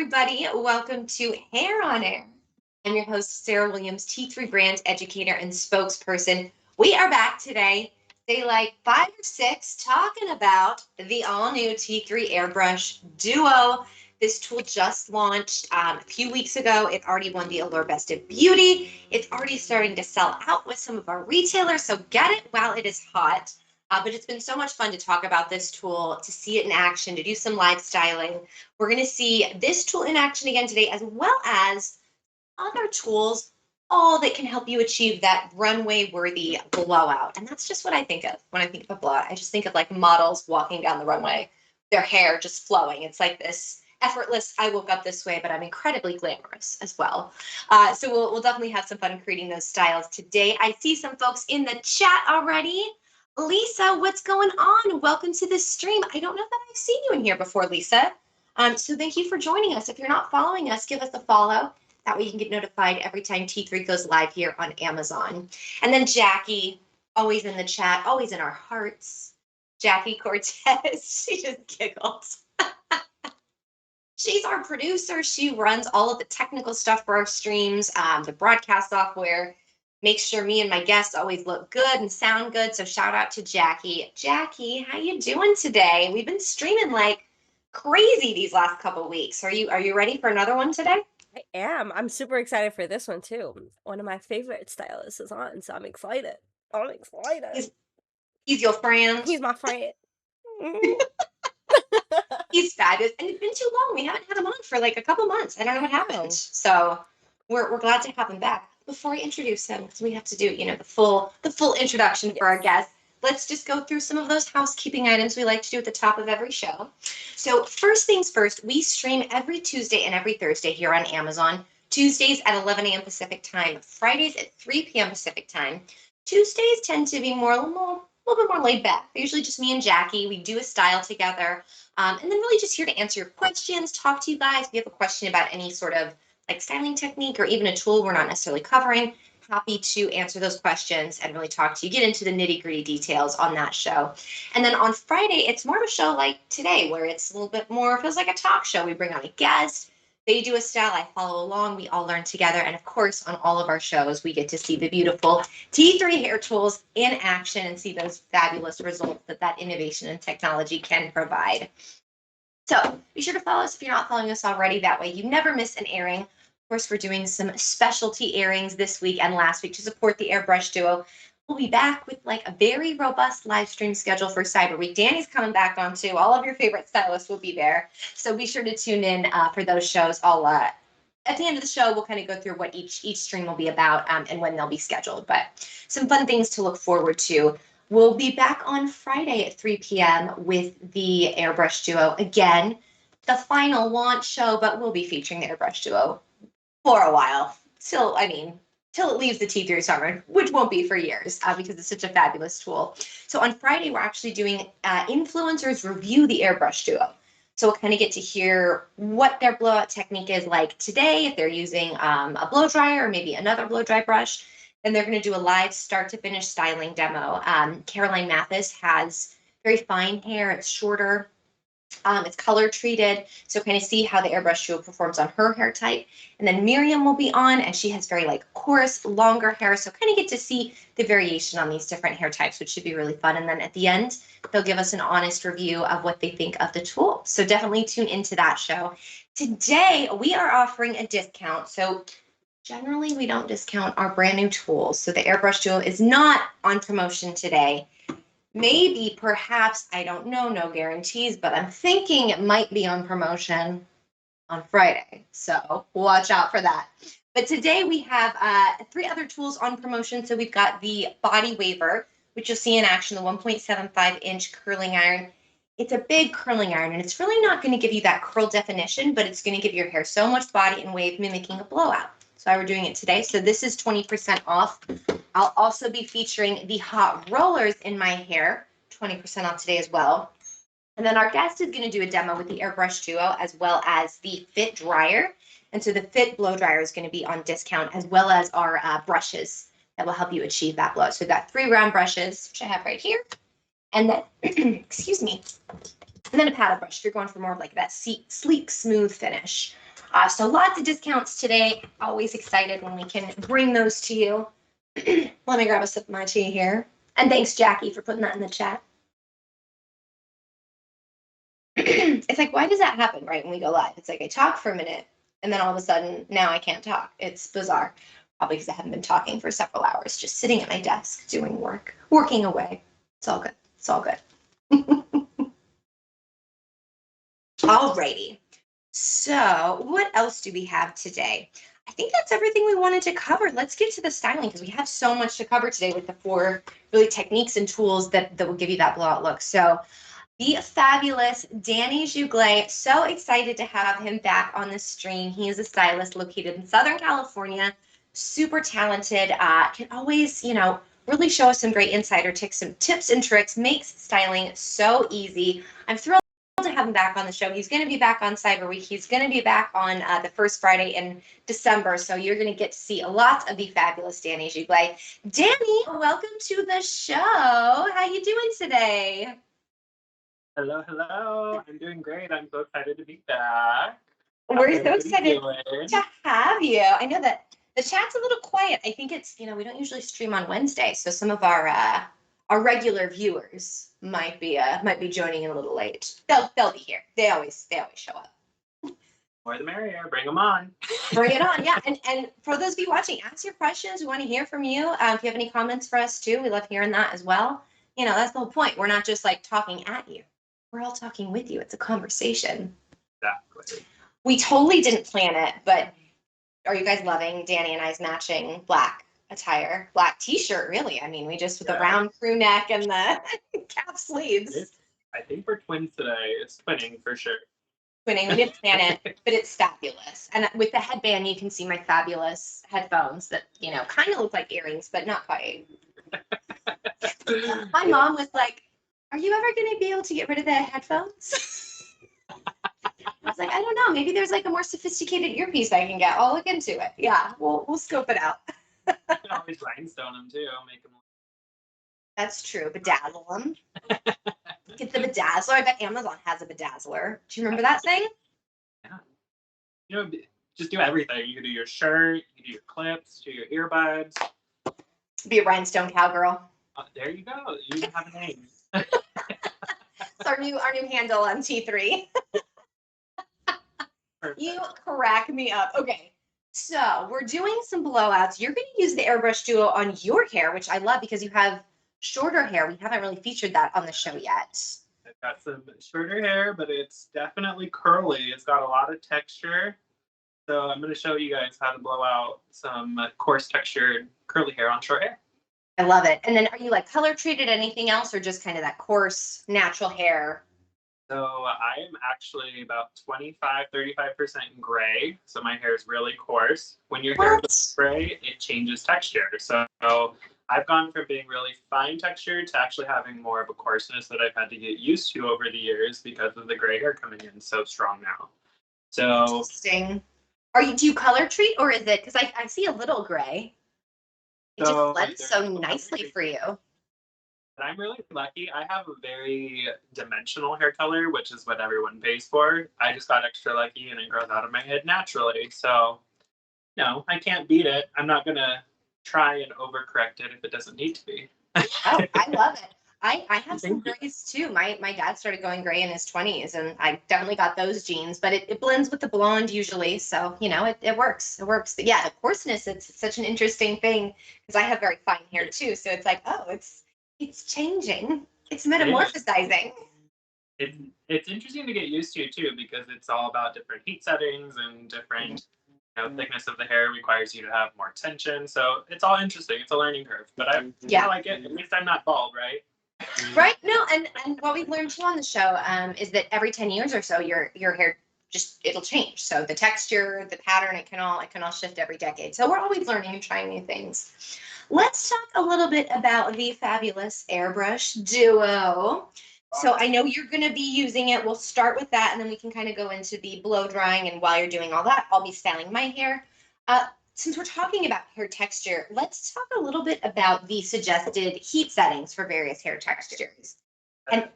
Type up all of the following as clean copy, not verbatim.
everybody. Welcome to Hair on Air. I'm your host, Sarah Williams, T3 brand educator and spokesperson. We are back today, day like 5 or 6, talking about the all-new T3 AireBrush Duo. This tool just launched a few weeks ago. It already won the Allure Best of Beauty. It's already starting to sell out with some of our retailers, so get it while it is hot. But it's been so much fun to talk about this tool, to see it in action, to do some live styling. We're going to see this tool in action again today, as well as other tools, all that can help you achieve that runway-worthy blowout. And that's just what I think of when I think of a blowout. I just think of like models walking down the runway, their hair just flowing. It's like this effortless, I woke up this way, but I'm incredibly glamorous as well. So we'll definitely have some fun creating those styles today. I see some folks in the chat already. Lisa, what's going on? Welcome to the stream. I don't know that I've seen you in here before, Lisa. So thank you for joining us. If you're not following us, give us a follow. That way you can get notified every time T3 goes live here on Amazon. And then Jackie, always in the chat, always in our hearts. Jackie Cortez, she just giggles. She's our producer. She runs all of the technical stuff for our streams, the broadcast software. Make sure me and my guests always look good and sound good. So shout out to Jackie. Jackie, how you doing today? We've been streaming like crazy these last couple weeks. Are you ready for another one today? I am. I'm super excited for this one too. One of my favorite stylists is on, so I'm excited. He's your friend. He's my friend. He's fabulous. And it's been too long. We haven't had him on for like a couple months. I don't know what happened. So we're glad to have him back. Before I introduce him, because we have to do, the full introduction for our guests, let's just go through some of those housekeeping items we like to do at the top of every show. So first things first, we stream every Tuesday and every Thursday here on Amazon. Tuesdays at 11 a.m. Pacific time, Fridays at 3 p.m. Pacific time. Tuesdays tend to be a little bit more laid back. They're usually just me and Jackie. We do a style together. And then really just here to answer your questions, talk to you guys. If you have a question about any sort of like styling technique or even a tool we're not necessarily covering, happy to answer those questions and really talk to you, get into the nitty-gritty details on that show. And then on Friday, it's more of a show like today, where it's a little bit more, feels like a talk show. We bring on a guest, they do a style, I follow along, we all learn together. And of course, on all of our shows, we get to see the beautiful T3 hair tools in action and see those fabulous results that innovation and technology can provide. So be sure to follow us if you're not following us already. That way you never miss an airing. Of course, we're doing some specialty airings this week and last week to support the AireBrush Duo. We'll be back with like a very robust live stream schedule for Cyber Week. Danny's coming back on too. All of your favorite stylists will be there. So be sure to tune in for those shows. At the end of the show, we'll kind of go through what each stream will be about and when they'll be scheduled. But some fun things to look forward to. We'll be back on Friday at 3 p.m. with the AireBrush Duo. Again, the final launch show, but we'll be featuring the AireBrush Duo for a while. Till it leaves the T3 summer, which won't be for years because it's such a fabulous tool. So on Friday, we're actually doing influencers review the AireBrush Duo. So we'll kind of get to hear what their blowout technique is like today, if they're using a blow dryer or maybe another blow dry brush. And they're going to do a live start to finish styling demo. Caroline Mathis has very fine hair. It's shorter. It's color treated. So kind of see how the AireBrush Duo performs on her hair type. And then Miriam will be on, and she has very like coarse, longer hair. So kind of get to see the variation on these different hair types, which should be really fun. And then at the end, they'll give us an honest review of what they think of the tool. So definitely tune into that show. Today, we are offering a discount. So generally, we don't discount our brand new tools. So the AireBrush Duo is not on promotion today. Maybe, perhaps, I don't know, no guarantees, but I'm thinking it might be on promotion on Friday. So watch out for that. But today we have 3 other tools on promotion. So we've got the Body Waver, which you'll see in action, the 1.75-inch curling iron. It's a big curling iron, and it's really not going to give you that curl definition, but it's going to give your hair so much body and wave, mimicking a blowout. So we're doing it today. So this is 20% off. I'll also be featuring the hot rollers in my hair, 20% off today as well. And then our guest is going to do a demo with the AireBrush Duo as well as the Fit Dryer. And so the Fit Blow Dryer is going to be on discount, as well as our brushes that will help you achieve that blow. So we've got 3 round brushes, which I have right here. And then, excuse me, and then a paddle brush if you're going for more of like that sleek, smooth finish. So lots of discounts today. Always excited when we can bring those to you. Let me grab a sip of my tea here. And thanks, Jackie, for putting that in the chat. It's like, why does that happen right when we go live? It's like I talk for a minute and then all of a sudden now I can't talk. It's bizarre. Probably because I haven't been talking for several hours, just sitting at my desk doing work, working away. It's all good. It's all good. Alrighty. So what else do we have today? I think that's everything we wanted to cover. Let's get to the styling because we have so much to cover today with the 4 really techniques and tools that will give you that blowout look. So the fabulous Danny Jouglé, so excited to have him back on the stream. He is a stylist located in Southern California, super talented, can always, really show us some great insider tips and tricks, makes styling so easy. I'm thrilled to have him back on the show. He's going to be back on Cyber Week. He's going to be back on the first Friday in December. So you're going to get to see a lot of the fabulous Danny Jouglé. Danny, welcome to the show. How you doing today? Hello, hello. I'm doing great. I'm so excited to be back. We're so excited to have you. I know that the chat's a little quiet. I think it's, we don't usually stream on Wednesday, so some of our regular viewers might be joining in a little late. They'll be here. They always show up. More the merrier. Bring them on. Bring it on, yeah. And for those of you watching, ask your questions. We want to hear from you. If you have any comments for us too, we love hearing that as well. That's the whole point. We're not just like talking at you. We're all talking with you. It's a conversation. Exactly. We totally didn't plan it, but are you guys loving Danny and I's matching black attire? Black t-shirt, really. I mean, we just with the round crew neck and the cap sleeves. I think we're twins today. It's twinning for sure. Twinning, we didn't plan it, but it's fabulous. And with the headband, you can see my fabulous headphones that, kind of look like earrings, but not quite. My mom was like, are you ever going to be able to get rid of the headphones? I was like, I don't know. Maybe there's like a more sophisticated earpiece I can get. I'll look into it. Yeah, we'll scope it out. You can always rhinestone them too. Make them. That's true. Bedazzle them. Get the bedazzler. I bet Amazon has a bedazzler. Do you remember that thing? Yeah. Just do everything. You can do your shirt, you can do your clips, do your earbuds. Be a rhinestone cowgirl. There you go. You even have a name. It's our new handle on T3. You crack me up. Okay, so we're doing some blowouts. You're going to use the AireBrush Duo on your hair, which I love because you have shorter hair. We haven't really featured that on the show yet. I've got some shorter hair, but it's definitely curly. It's got a lot of texture. So I'm going to show you guys how to blow out some coarse textured curly hair on short hair. I love it. And then are you like color treated anything else or just kind of that coarse natural hair? So I am actually about 35% gray. So my hair is really coarse. When your hair is gray, it changes texture. So I've gone from being really fine textured to actually having more of a coarseness that I've had to get used to over the years because of the gray hair coming in so strong now. So interesting. Do you color treat or is it, because I see a little gray. It just blends so nicely for you. But I'm really lucky. I have a very dimensional hair color, which is what everyone pays for. I just got extra lucky and it grows out of my head naturally. So, I can't beat it. I'm not going to try and overcorrect it if it doesn't need to be. Oh, I love it. I have some grays too. My dad started going gray in his 20s and I definitely got those genes, but it blends with the blonde usually. So, it works. It works. But yeah, the coarseness, it's such an interesting thing because I have very fine hair too. So it's like, oh, it's changing. It's metamorphosizing. It's interesting to get used to too because it's all about different heat settings and different thickness of the hair requires you to have more tension. So it's all interesting. It's a learning curve. But I like it. At least I'm not bald, right? Right. No, and what we've learned too on the show is that every 10 years or so your hair it'll change. So the texture, the pattern, it can all shift every decade. So we're always learning and trying new things. Let's talk a little bit about the fabulous AireBrush Duo. So I know you're going to be using it. We'll start with that, and then we can kind of go into the blow drying. And while you're doing all that, I'll be styling my hair. Since we're talking about hair texture, let's talk a little bit about the suggested heat settings for various hair textures. And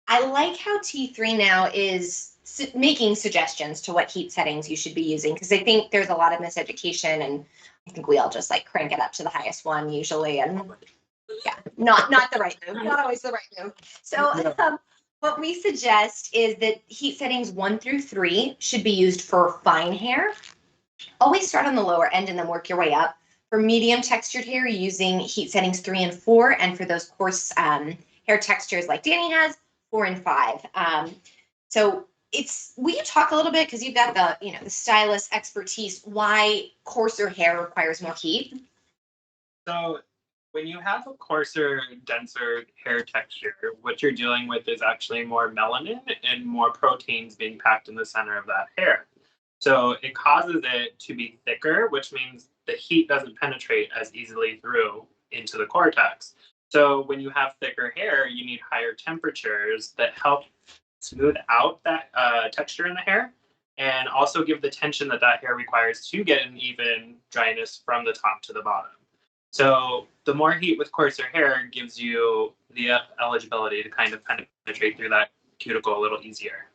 I like how T3 now is making suggestions to what heat settings you should be using, because I think there's a lot of miseducation, and I think we all just like crank it up to the highest one usually, and yeah, not the right move, not always the right move. So what we suggest is that heat settings 1 through 3 should be used for fine hair. Always start on the lower end and then work your way up. For medium textured hair, using heat settings 3 and 4, and for those coarse hair textures like Danny has, 4 and 5. So will you talk a little bit, because you've got the stylist expertise, why coarser hair requires more heat? So when you have a coarser, denser hair texture, what you're dealing with is actually more melanin and more proteins being packed in the center of that hair. So it causes it to be thicker, which means the heat doesn't penetrate as easily through into the cortex. So when you have thicker hair, you need higher temperatures that help smooth out that texture in the hair, and also give the tension that hair requires to get an even dryness from the top to the bottom. So the more heat with coarser hair gives you the eligibility to kind of penetrate through that cuticle a little easier.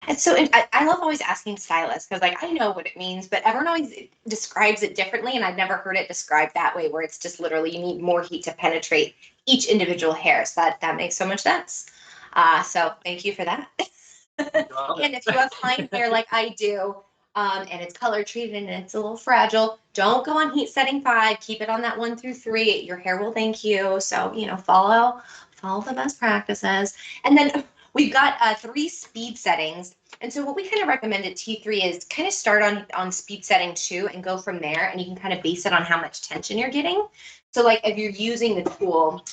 And so I love always asking stylists, because like I know what it means, but everyone always describes it differently, and I've never heard it described that way, where it's just literally you need more heat to penetrate each individual hair. So that makes so much sense. So thank you for that. And if you have fine hair like I do, and it's color treated and it's a little fragile, don't go on heat setting 5. Keep it on that 1 through 3. Your hair will thank you. So follow the best practices. And then we've got 3 speed settings. And so what we kind of recommend at T3 is kind of start on speed setting 2 and go from there. And you can kind of base it on how much tension you're getting. So like if you're using the tool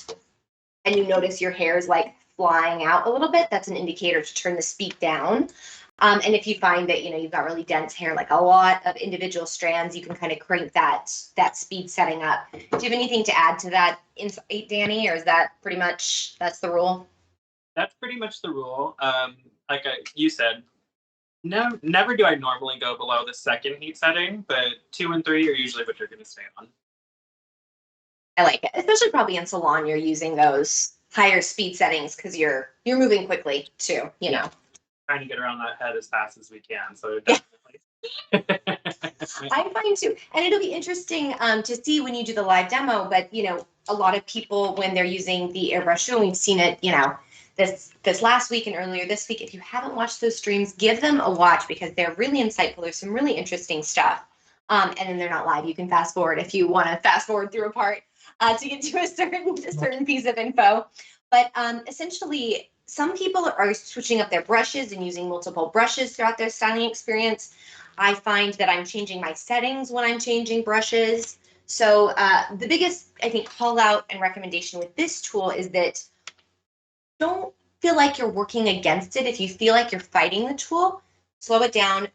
and you notice your hair is like flying out a little bit, that's an indicator to turn the speed down. And if you find that you've got really dense hair, like a lot of individual strands, you can kind of crank that speed setting up. Do you have anything to add to that insight, Danny, or is that pretty much that's the rule? That's pretty much the rule. You said, no, never do I normally go below the second heat setting, but 2 and 3 are usually what you're going to stay on. I like it, especially probably in salon. You're using those higher speed settings because you're moving quickly too. Trying to get around that head as fast as we can. So definitely. I find too, and it'll be interesting to see when you do the live demo. But a lot of people, when they're using the AireBrush Duo, we've seen it. This last week and earlier this week. If you haven't watched those streams, give them a watch, because they're really insightful. There's some really interesting stuff. And then they're not live. You can fast forward if you want to fast forward through a part to get to a certain piece of info. But essentially, some people are switching up their brushes and using multiple brushes throughout their styling experience. I find that I'm changing my settings when I'm changing brushes. So the biggest, I think, call out and recommendation with this tool is that don't feel like you're working against it. If you feel like you're fighting the tool, slow it down.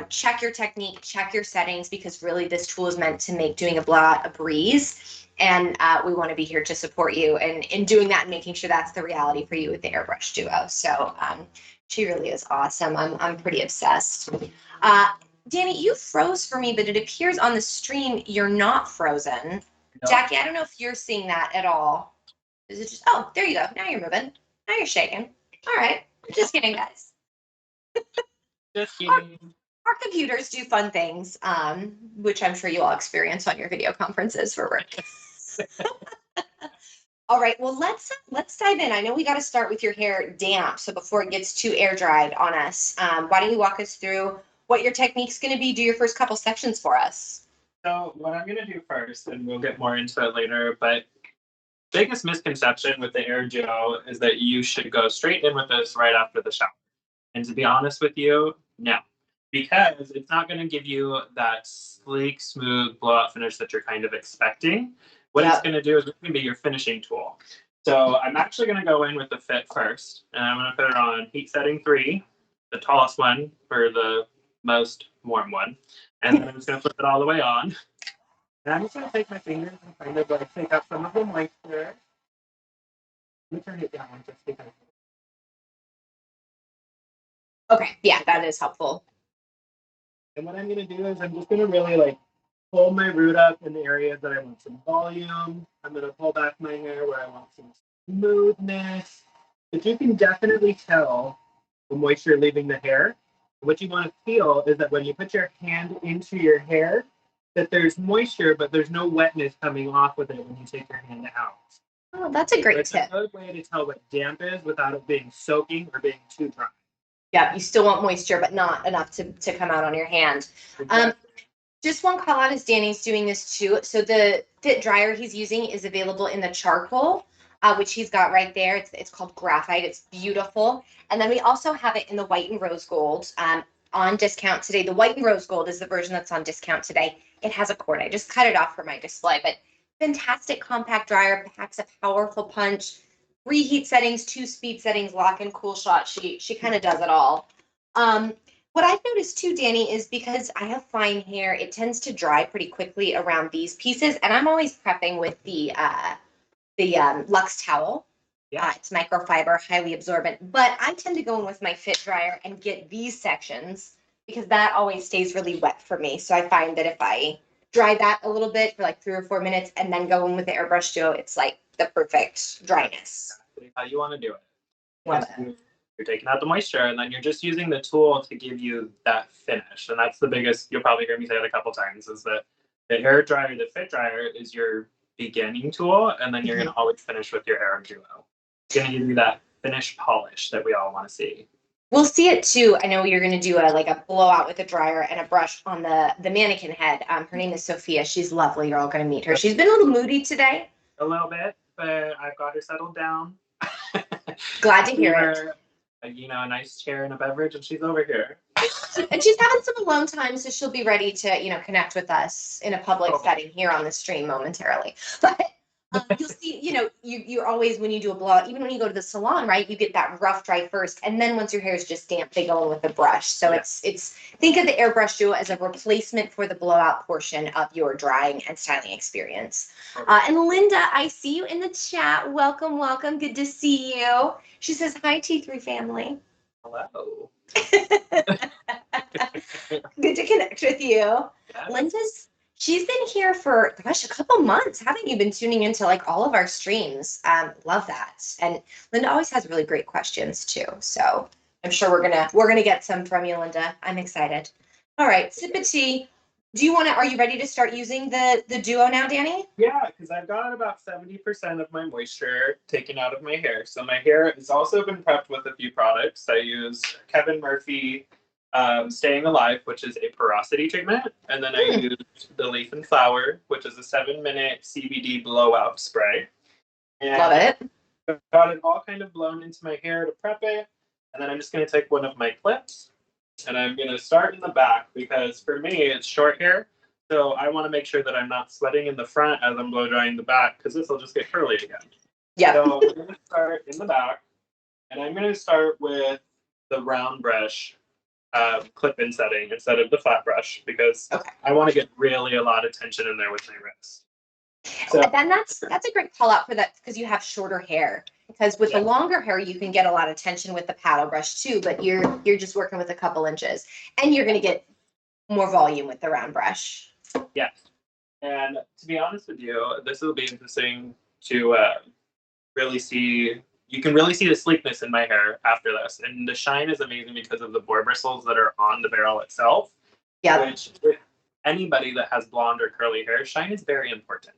Check your technique, check your settings, because really this tool is meant to make doing a blowout a breeze. And we want to be here to support you in doing that and making sure that's the reality for you with the AireBrush Duo. So she really is awesome. I'm pretty obsessed. Danny, you froze for me, but it appears on the stream you're not frozen. No. Jackie, I don't know if you're seeing that at all. Is it just, oh, there you go. Now you're moving. Now you're shaking. All right. Just kidding, guys. Just kidding. Our computers do fun things, which I'm sure you all experience on your video conferences for work. All right, well, let's dive in. I know we got to start with your hair damp, so before it gets too air dried on us, why don't you walk us through what your technique's going to be? Do your first couple sections for us. So what I'm going to do first, and we'll get more into it later, but biggest misconception with the Air Duo is that you should go straight in with this right after the shower. And to be honest with you, no. Because it's not going to give you that sleek, smooth blowout finish that you're kind of expecting. What it's going to do is it's going to be your finishing tool. So I'm actually going to go in with the fit first, and I'm going to put it on heat setting 3, the tallest one for the most warm one. And then I'm just going to flip it all the way on. And I'm just going to take my fingers and kind of like take up some of the moisture. Let me turn it down just because. Okay, yeah, that is helpful. And what I'm going to do is I'm just going to really like pull my root up in the areas that I want some volume. I'm going to pull back my hair where I want some smoothness. But you can definitely tell the moisture leaving the hair. What you want to feel is that when you put your hand into your hair, that there's moisture, but there's no wetness coming off with it when you take your hand out. Oh, that's a great It's tip. a good way to tell what damp is without it being soaking or being too dry. Yeah, you still want moisture, but not enough to come out on your hand. Exactly. Just one call out is Danny's doing this too. So the fit dryer he's using is available in the charcoal, which he's got right there. It's called graphite. It's beautiful. And then we also have it in the white and rose gold on discount today. The white and rose gold is the version that's on discount today. It has a cord. I just cut it off for my display, but fantastic compact dryer, packs a powerful punch. 3 heat settings, 2 speed settings, lock and cool shot. She kind of does it all. What I've noticed too, Danny, is because I have fine hair, it tends to dry pretty quickly around these pieces, and I'm always prepping with the Luxe towel. Yeah. It's microfiber, highly absorbent, but I tend to go in with my fit dryer and get these sections because that always stays really wet for me. So I find that if I dry that a little bit for like 3 or 4 minutes and then go in with the AireBrush Duo, it's like the perfect dryness. Exactly how you want to do it. Love it. You're taking out the moisture, and then you're just using the tool to give you that finish. And that's the biggest, you'll probably hear me say it a couple times, is that the hair dryer, the fit dryer is your beginning tool, and then you're going to always finish with your Air Duo. It's going to give you that finish polish that we all want to see. We'll see it too. I know you're going to do a blowout with a dryer and a brush on the mannequin head. Her name is Sophia. She's lovely. You're all going to meet her. She's been a little moody today. A little bit, but I've got her settled down. Glad to hear it. A nice chair and a beverage, and she's over here. And she's having some alone time, so she'll be ready to, connect with us in a public setting here on the stream momentarily. But you'll see, you're always, when you do a blowout, even when you go to the salon, right, you get that rough dry first, and then once your hair is just damp, they go in with a brush. So it's think of the AireBrush Duo as a replacement for the blowout portion of your drying and styling experience. And Linda, I see you in the chat. Welcome, welcome. Good to see you. She says, hi, T3 family. Hello. Good to connect with you. Yes. She's been here for, a couple months. Haven't you been tuning into like all of our streams? Love that. And Linda always has really great questions too. So I'm sure we're gonna get some from you, Linda. I'm excited. All right, sip of tea. Are you ready to start using the Duo now, Danny? Yeah, because I've got about 70% of my moisture taken out of my hair. So my hair has also been prepped with a few products. I use Kevin Murphy Staying Alive, which is a porosity treatment. And then I use the Leaf and Flower, which is a 7-minute CBD blowout spray. And love it. I've got it all kind of blown into my hair to prep it. And then I'm just going to take one of my clips, and I'm going to start in the back because for me, it's short hair. So I want to make sure that I'm not sweating in the front as I'm blow drying the back, because this will just get curly again. Yeah. So I'm going to start in the back, and I'm going to start with the round brush clip-in setting instead of the flat brush, because I want to get really a lot of tension in there with my wrist. So then that's a great call out for that, because you have shorter hair. Because with the longer hair, you can get a lot of tension with the paddle brush too, but you're just working with a couple inches, and you're going to get more volume with the round brush. Yes. And to be honest with you, this will be interesting to really see. You can really see the sleekness in my hair after this. And the shine is amazing because of the boar bristles that are on the barrel itself. Yeah. Which, with anybody that has blonde or curly hair, shine is very important.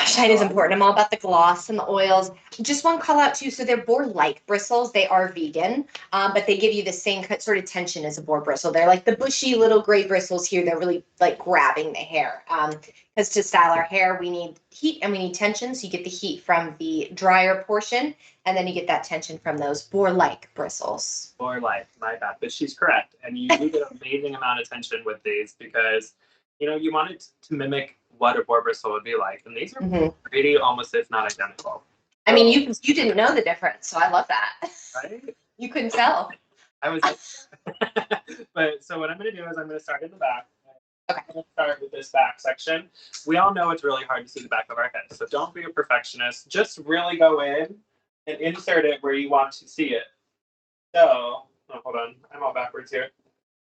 Shine is important. I'm all about the gloss and the oils. Just one call out too. So they're boar-like bristles. They are vegan, but they give you the same sort of tension as a boar bristle. They're like the bushy little gray bristles here. They're really like grabbing the hair. Because to style our hair, we need heat and we need tension. So you get the heat from the drier portion, and then you get that tension from those boar-like bristles. Boar-like, my bad. But she's correct. And you do get an amazing amount of tension with these because, you want it to mimic what a boar bristle would be like. And these are pretty almost, if not identical. I mean, you didn't know the difference, so I love that. Right? You couldn't tell. I was but so what I'm going to do is I'm going to start in the back. Okay. I'm going to start with this back section. We all know it's really hard to see the back of our head, so don't be a perfectionist. Just really go in and insert it where you want to see it. So, hold on. I'm all backwards here.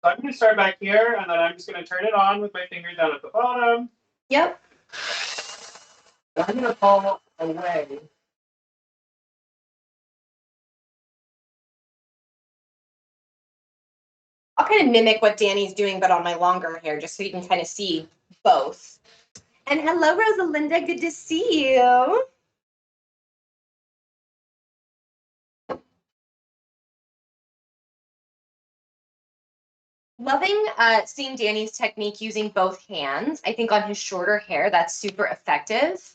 So I'm going to start back here, and then I'm just going to turn it on with my finger down at the bottom. Yep. I'm going to pull away. I'll kind of mimic what Danny's doing, but on my longer hair, just so you can kind of see both. And hello, Rosalinda. Good to see you. Loving seeing Danny's technique using both hands. I think on his shorter hair, that's super effective.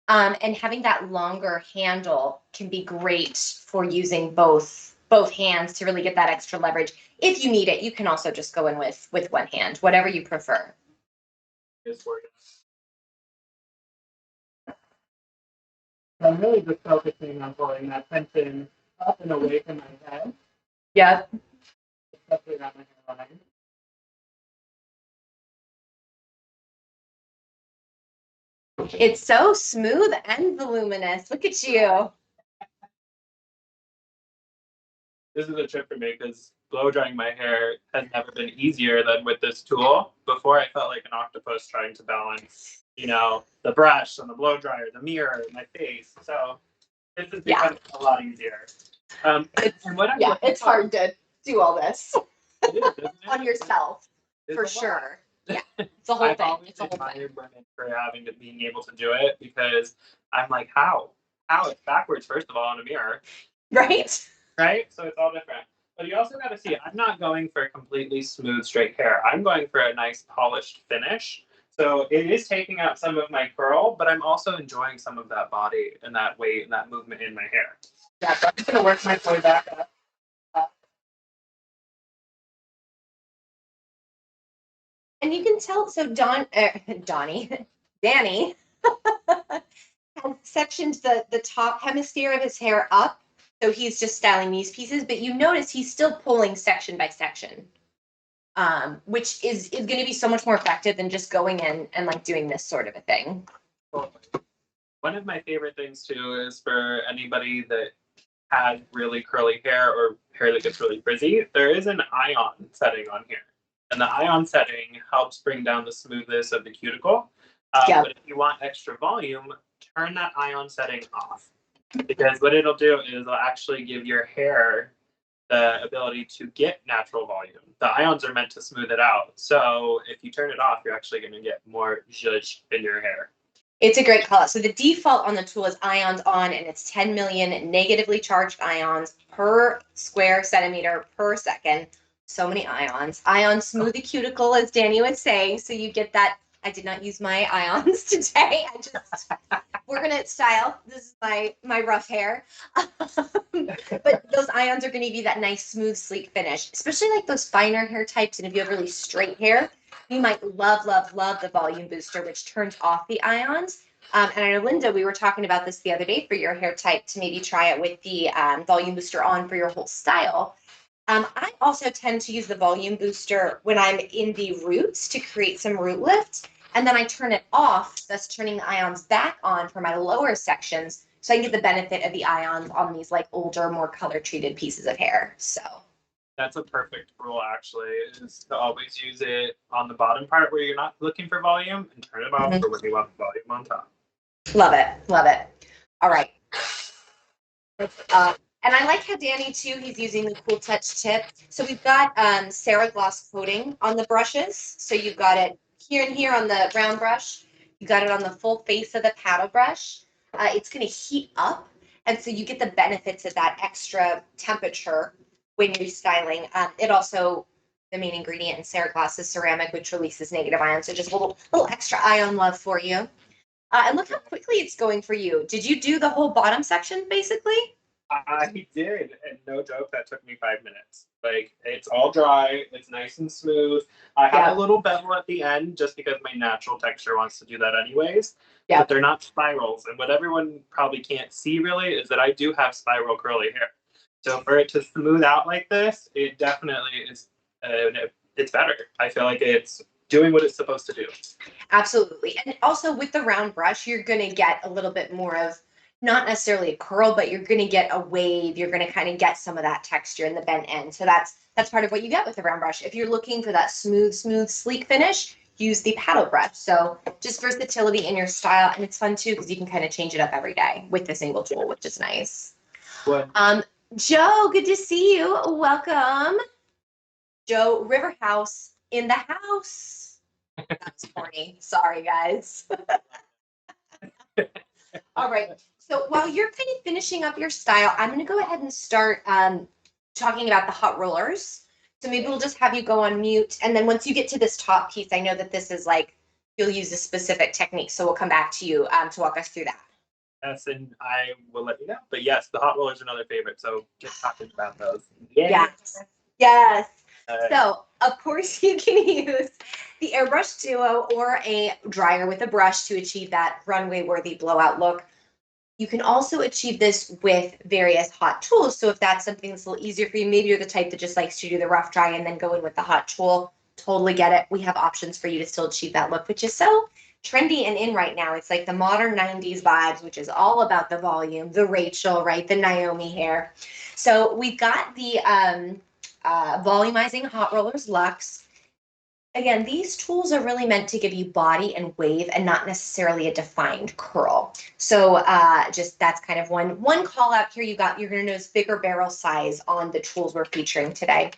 And having that longer handle can be great for using both hands to really get that extra leverage. If you need it, you can also just go in with one hand, whatever you prefer. I'm really just focusing on pulling that tension up and away from my head. Yeah. Especially around my hairline. It's so smooth and voluminous. Look at you. This is a trip for me because blow drying my hair has never been easier than with this tool. Before, I felt like an octopus trying to balance, the brush and the blow dryer, the mirror, my face. So this has become a lot easier. It's hard to do all this it is, isn't it? on yourself, for sure. Yeah, it's a whole I've thing. always It's a whole thing. admired women for being able to do it because I'm like, how? How? It's backwards, first of all, in a mirror. Right? Right? So it's all different. But you also got to see, I'm not going for completely smooth, straight hair. I'm going for a nice polished finish. So it is taking out some of my curl, but I'm also enjoying some of that body and that weight and that movement in my hair. Yeah, so I'm just going to work my way back up. And you can tell, so Danny has sectioned the top hemisphere of his hair up. So he's just styling these pieces, but you notice he's still pulling section by section, which is going to be so much more effective than just going in and like doing this sort of a thing. One of my favorite things too is for anybody that has really curly hair or hair that gets really frizzy, there is an ion setting on here. And the ion setting helps bring down the smoothness of the cuticle. But if you want extra volume, turn that ion setting off. Because what it'll do is it'll actually give your hair the ability to get natural volume. The ions are meant to smooth it out. So if you turn it off, you're actually going to get more zhuzh in your hair. It's a great call. So the default on the tool is ions on, and it's 10 million negatively charged ions per square centimeter per second. So many ions. Ions smooth the cuticle, as Danny was saying. So you get that. I did not use my ions today. We're gonna style. This is my rough hair. But those ions are gonna give you that nice, smooth, sleek finish, especially like those finer hair types. And if you have really straight hair, you might love the volume booster, which turns off the ions. And I know, Linda, we were talking about this the other day for your hair type to maybe try it with the volume booster on for your whole style. I also tend to use the volume booster when I'm in the roots to create some root lift. And then I turn it off, thus turning the ions back on for my lower sections, so I can get the benefit of the ions on these like older, more color treated pieces of hair. So that's a perfect rule, actually, is to always use it on the bottom part where you're not looking for volume and turn it off for when you want the volume on top. Love it. Love it. All right. And I like how Danny, too, he's using the Cool Touch tip. So we've got Ceragloss coating on the brushes. So you've got it here and here on the round brush. You got it on the full face of the paddle brush. It's going to heat up. And so you get the benefits of that extra temperature when you're styling. It also, the main ingredient in Ceragloss is ceramic, which releases negative ions. So just a little extra ion love for you. And look how quickly it's going for you. Did you do the whole bottom section, basically? I did, and no joke, that took me 5 minutes. Like, it's all dry, it's nice and smooth. I have a little bevel at the end just because my natural texture wants to do that anyways. Yeah. But they're not spirals, and what everyone probably can't see really is that I do have spiral curly hair. So for it to smooth out like this, it definitely is. It's better. I feel like it's doing what it's supposed to do. Absolutely, and also with the round brush, you're going to get a little bit more of, not necessarily a curl, but you're going to get a wave. You're going to kind of get some of that texture in the bent end. So that's part of what you get with the round brush. If you're looking for that smooth, sleek finish, use the paddle brush. So just versatility in your style, and it's fun too because you can kind of change it up every day with the single tool, which is nice. What? Joe, good to see you. Welcome. Joe River House in the house. That was corny. Sorry, guys. All right. So while you're kind of finishing up your style, I'm going to go ahead and start talking about the hot rollers. So maybe we'll just have you go on mute. And then once you get to this top piece, I know that this is like, you'll use a specific technique. So we'll come back to you to walk us through that. Yes, and I will let you know. But yes, the hot rollers are another favorite. So get talking about those. Yes. Yes. So, of course, you can use the AireBrush Duo or a dryer with a brush to achieve that runway-worthy blowout look. You can also achieve this with various hot tools. So if that's something that's a little easier for you, maybe you're the type that just likes to do the rough dry and then go in with the hot tool. Totally get it. We have options for you to still achieve that look, which is so trendy and in right now. It's like the modern 90s vibes, which is all about the volume, the Rachel, right? The Naomi hair. So we've got the volumizing hot rollers Luxe. Again, these tools are really meant to give you body and wave and not necessarily a defined curl. So just that's kind of one call out here. You're going to notice bigger barrel size on the tools we're featuring today.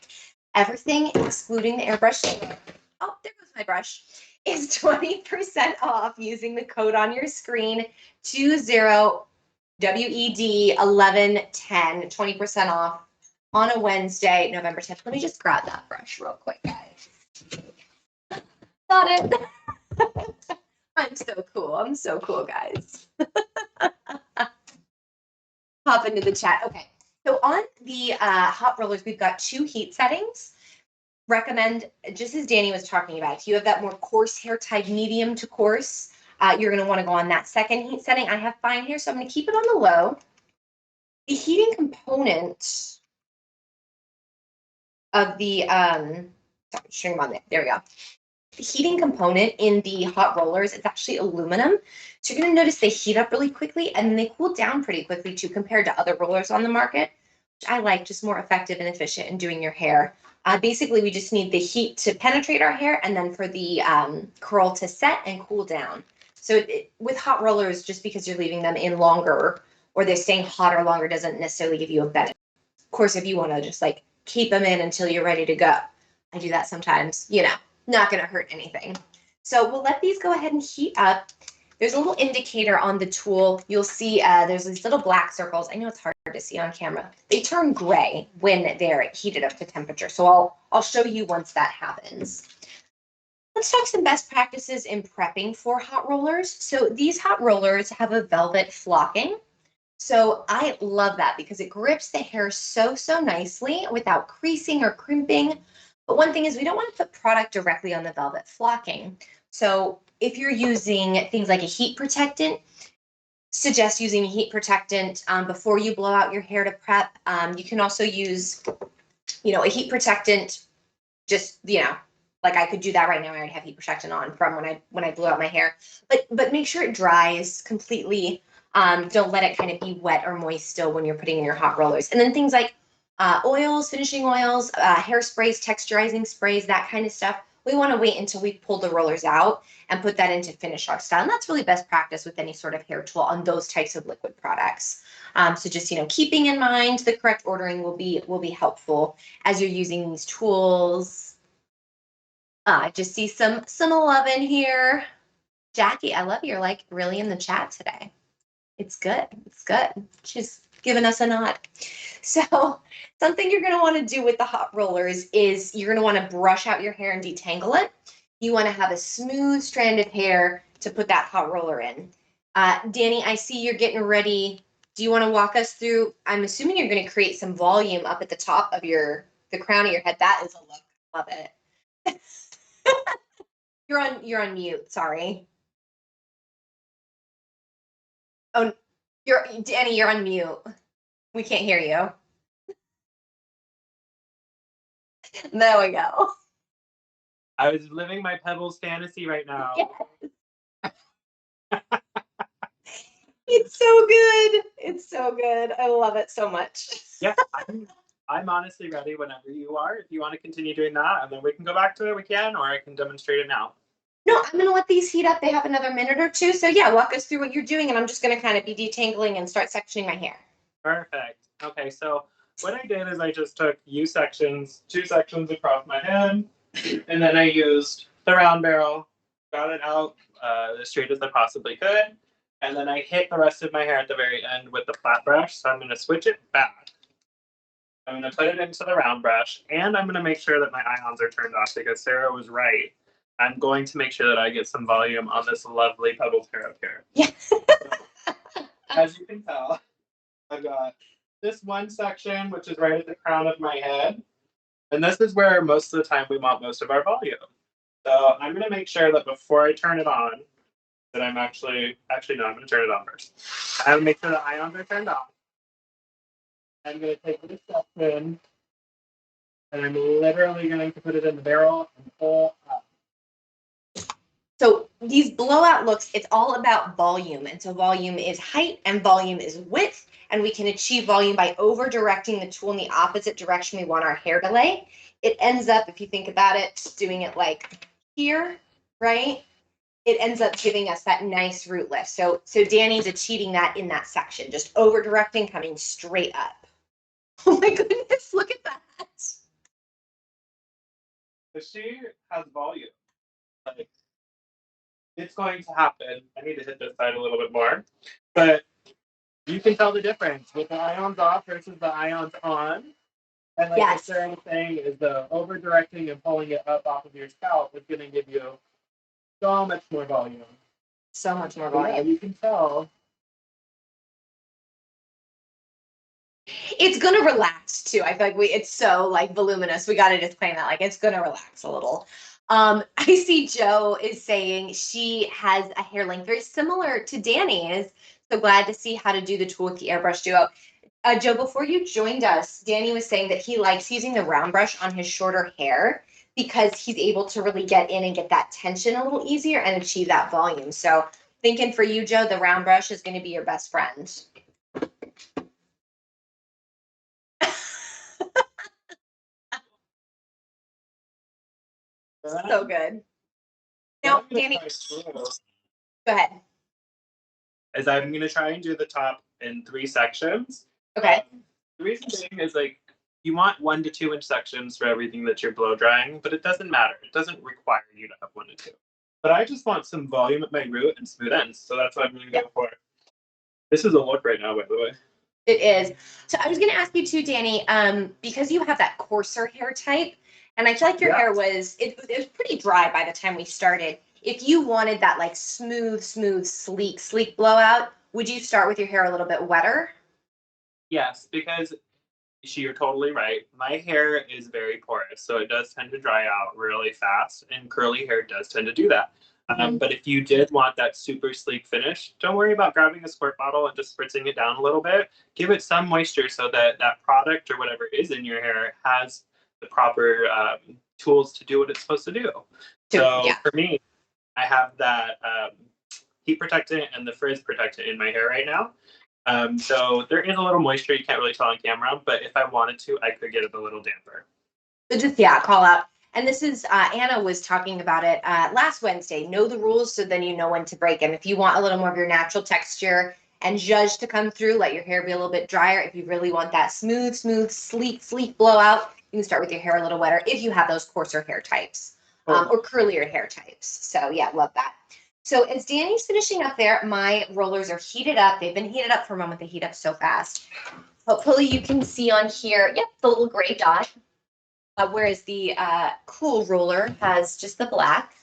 Everything excluding the AireBrush. Oh, there goes my brush. Is 20% off using the code on your screen 20WED1110. 20% off on a Wednesday, November 10th. Let me just grab that brush real quick, guys. Got it. I'm so cool. I'm so cool, guys. Pop into the chat. Okay. So on the hot rollers, we've got 2 heat settings. Recommend, just as Danny was talking about, if you have that more coarse hair type, medium to coarse, you're going to want to go on that second heat setting. I have fine hair, so I'm going to keep it on the low. The heating component of the, sorry, string on there we go. The heating component in the hot rollers is actually aluminum. So you're going to notice they heat up really quickly and they cool down pretty quickly too compared to other rollers on the market, which I like, just more effective and efficient in doing your hair. Basically, we just need the heat to penetrate our hair and then for the curl to set and cool down. So with hot rollers, just because you're leaving them in longer or they're staying hotter longer doesn't necessarily give you a benefit. Of course, if you want to just like keep them in until you're ready to go. I do that sometimes, you know. Not going to hurt anything. So we'll let these go ahead and heat up. There's a little indicator on the tool. You'll see there's these little black circles. I know it's hard to see on camera. They turn gray when they're heated up to temperature. So I'll show you once that happens. Let's talk some best practices in prepping for hot rollers. So these hot rollers have a velvet flocking. So I love that because it grips the hair so nicely without creasing or crimping. But one thing is we don't want to put product directly on the velvet flocking. So if you're using things like a heat protectant, suggest using a heat protectant before you blow out your hair to prep. You can also use, a heat protectant, just, like I could do that right now. I already have heat protectant on from when I blew out my hair. But make sure it dries completely. Don't let it kind of be wet or moist still when you're putting in your hot rollers. And then things like oils, finishing oils, hairsprays, texturizing sprays, that kind of stuff. We want to wait until we pull the rollers out and put that into finish our style. And that's really best practice with any sort of hair tool on those types of liquid products. So just, keeping in mind the correct ordering will be helpful as you're using these tools. I just see some love in here. Jackie, I love you're like really in the chat today. It's good. It's good. She's giving us a nod. So something you're going to want to do with the hot rollers is you're going to want to brush out your hair and detangle it. You want to have a smooth strand of hair to put that hot roller in. Danny, I see you're getting ready. Do you want to walk us through? I'm assuming you're going to create some volume up at the top of the crown of your head. That is a look. Love it. You're on mute. Sorry. Oh, Danny, you're on mute. We can't hear you. There we go. I was living my Pebbles fantasy right now. Yes. It's so good. It's so good. I love it so much. Yeah, I'm honestly ready whenever you are. If you want to continue doing that, and then we can go back to it, we can, or I can demonstrate it now. No, I'm going to let these heat up. They have another minute or two. So yeah, walk us through what you're doing, and I'm just going to kind of be detangling and start sectioning my hair. Perfect. Okay, so what I did is I just took two sections across my head, and then I used the round barrel, got it out as straight as I possibly could, and then I hit the rest of my hair at the very end with the flat brush. So I'm going to switch it back. I'm going to put it into the round brush, and I'm going to make sure that my ions are turned off because Sarah was right. I'm going to make sure that I get some volume on this lovely pebbled hair up here. Yeah. As you can tell, I've got this one section, which is right at the crown of my head. And this is where most of the time we want most of our volume. So I'm going to make sure that before I turn it on, that I'm actually no, I'm going to turn it on first. I'm going to make sure the ions are turned off. I'm going to take this section, and I'm literally going to put it in the barrel and pull up. So these blowout looks, it's all about volume. And so volume is height and volume is width. And we can achieve volume by over directing the tool in the opposite direction we want our hair to lay. It ends up, if you think about it, doing it like here, right? It ends up giving us that nice root lift. So Danny's achieving that in that section, just over directing, coming straight up. Oh my goodness, look at that. So she has volume. Like, it's going to happen. I need to hit this side a little bit more. But you can tell the difference with the ions off versus the ions on. And like Yes. the Sarah saying is the over directing and pulling it up off of your scalp is going to give you so much more volume. So much more But yeah, volume. you can tell. It's gonna relax too. I feel like it's so like voluminous. We gotta just claim that, like it's gonna relax a little. I see Joe is saying she has a hair length very similar to Danny's. So glad to see how to do the tool with the AireBrush Duo. Joe, before you joined us, Danny was saying that he likes using the round brush on his shorter hair because he's able to really get in and get that tension a little easier and achieve that volume. So thinking for you, Joe, the round brush is going to be your best friend. So good. Now, Danny, go ahead. Is I'm going to try and do the top in 3 sections. Okay. The reason being is like you want 1 to 2 inch sections for everything that you're blow drying, but it doesn't matter. It doesn't require you to have 1 to 2. But I just want some volume at my root and smooth ends, so that's what I'm going to go for. This is a look right now, by the way. It is. So I was going to ask you too, Danny, because you have that coarser hair type, and I feel like your hair was it was pretty dry by the time we started. If you wanted that like smooth, sleek blowout, would you start with your hair a little bit wetter? Yes, because you're totally right. My hair is very porous, so it does tend to dry out really fast, and curly hair does tend to do that. But if you did want that super sleek finish, don't worry about grabbing a squirt bottle and just spritzing it down a little bit. Give it some moisture so that that product or whatever is in your hair has the proper tools to do what it's supposed to do. So for me, I have that heat protectant and the frizz protectant in my hair right now. So there is a little moisture. You can't really tell on camera, but if I wanted to, I could get it a little damper. So just, call out. And this is, Anna was talking about it last Wednesday. Know the rules so then you know when to break them. If you want a little more of your natural texture and zhuzh to come through, let your hair be a little bit drier. If you really want that smooth, sleek blowout, you can start with your hair a little wetter if you have those coarser hair types or curlier hair types. So yeah, love that. So as Danny's finishing up there, my rollers are heated up. They've been heated up for a moment. They heat up so fast. Hopefully you can see on here, the little gray dot. Whereas the cool roller has just the black.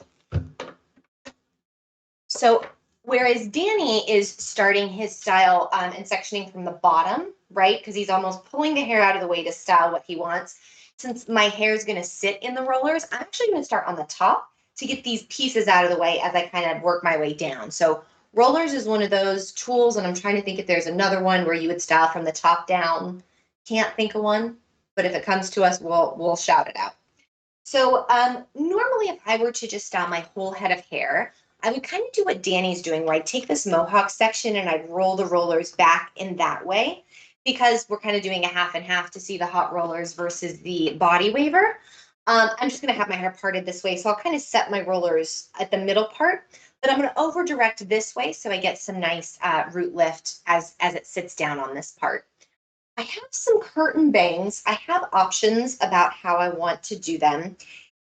So whereas Danny is starting his style and sectioning from the bottom, right? Because he's almost pulling the hair out of the way to style what he wants. Since my hair is going to sit in the rollers, I'm actually going to start on the top to get these pieces out of the way as I kind of work my way down. So rollers is one of those tools, and I'm trying to think if there's another one where you would style from the top down. Can't think of one. But if it comes to us, we'll shout it out. So normally if I were to just style my whole head of hair, I would kind of do what Danny's doing, where I'd take this mohawk section and I'd roll the rollers back in that way, because we're kind of doing a half and half to see the hot rollers versus the body waver. I'm just going to have my hair parted this way. So I'll kind of set my rollers at the middle part, but I'm going to over direct this way so I get some nice root lift as it sits down on this part. I have some curtain bangs. I have options about how I want to do them.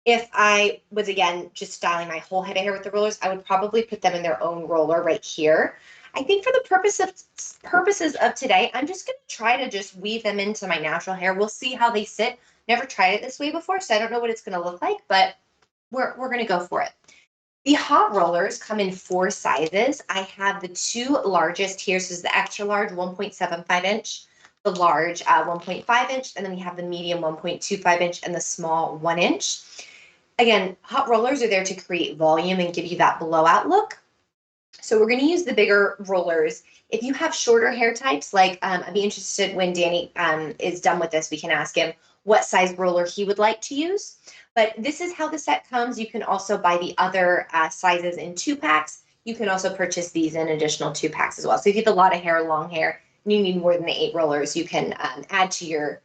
If I was, again, just styling my whole head of hair with the rollers, I would probably put them in their own roller right here. I think for the purposes of today, I'm just going to try to just weave them into my natural hair. We'll see how they sit. Never tried it this way before, so I don't know what it's going to look like, but we're going to go for it. The hot rollers come in 4 sizes. I have the 2 largest here. So this is the extra large 1.75 inch, the large 1.5 inch, and then we have the medium 1.25 inch and the small 1 inch. Again, hot rollers are there to create volume and give you that blowout look. So we're going to use the bigger rollers. If you have shorter hair types, like I'd be interested when Danny is done with this, we can ask him what size roller he would like to use. But this is how the set comes. You can also buy the other sizes in 2 packs. You can also purchase these in additional 2 packs as well. So if you have a lot of hair, long hair, and you need more than the 8 rollers, you can add to your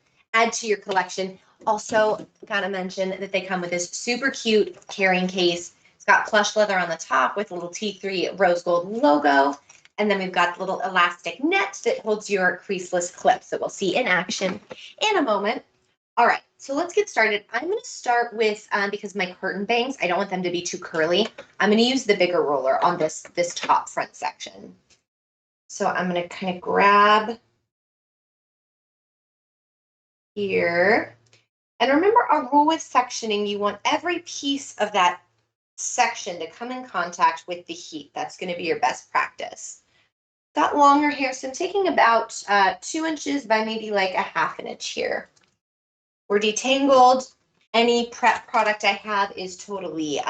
collection. Also, gotta mention that they come with this super cute carrying case. It's got plush leather on the top with a little T3 rose gold logo. And then we've got the little elastic net that holds your creaseless clips that we'll see in action in a moment. All right, so let's get started. I'm going to start with, because my curtain bangs, I don't want them to be too curly. I'm going to use the bigger roller on this top front section. So I'm going to kind of grab here. And remember, our rule with sectioning, you want every piece of that section to come in contact with the heat. That's going to be your best practice. Got longer hair, so I'm taking about 2 inches by maybe like a ½ inch here. We're detangled. Any prep product I have is totally,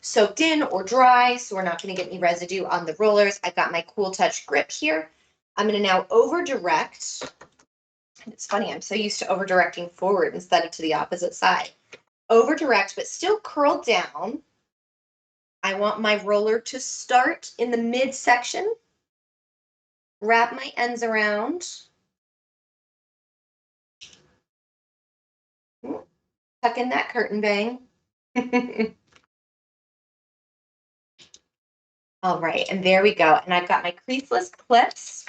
soaked in or dry, so we're not going to get any residue on the rollers. I've got my Cool Touch grip here. I'm going to now over direct. It's funny, I'm so used to over directing forward instead of to the opposite side. Over direct, but still curled down. I want my roller to start in the midsection. Wrap my ends around. Tuck in that curtain bang. All right, and there we go. And I've got my creaseless clips.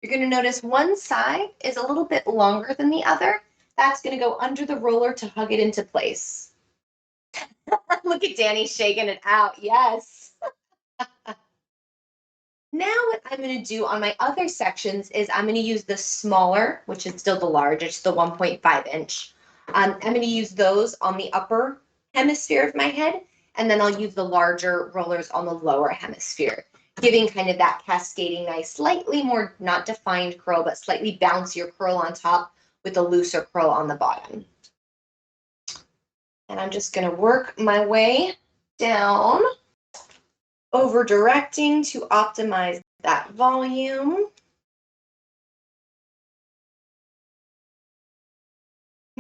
You're going to notice one side is a little bit longer than the other. That's going to go under the roller to hug it into place. Look at Danny shaking it out. Yes. Now what I'm going to do on my other sections is I'm going to use the smaller, which is still the large, it's the 1.5 inch. I'm going to use those on the upper hemisphere of my head, and then I'll use the larger rollers on the lower hemisphere, giving kind of that cascading, nice, slightly more not defined curl, but slightly bouncier curl on top with a looser curl on the bottom. And I'm just going to work my way down, over directing to optimize that volume.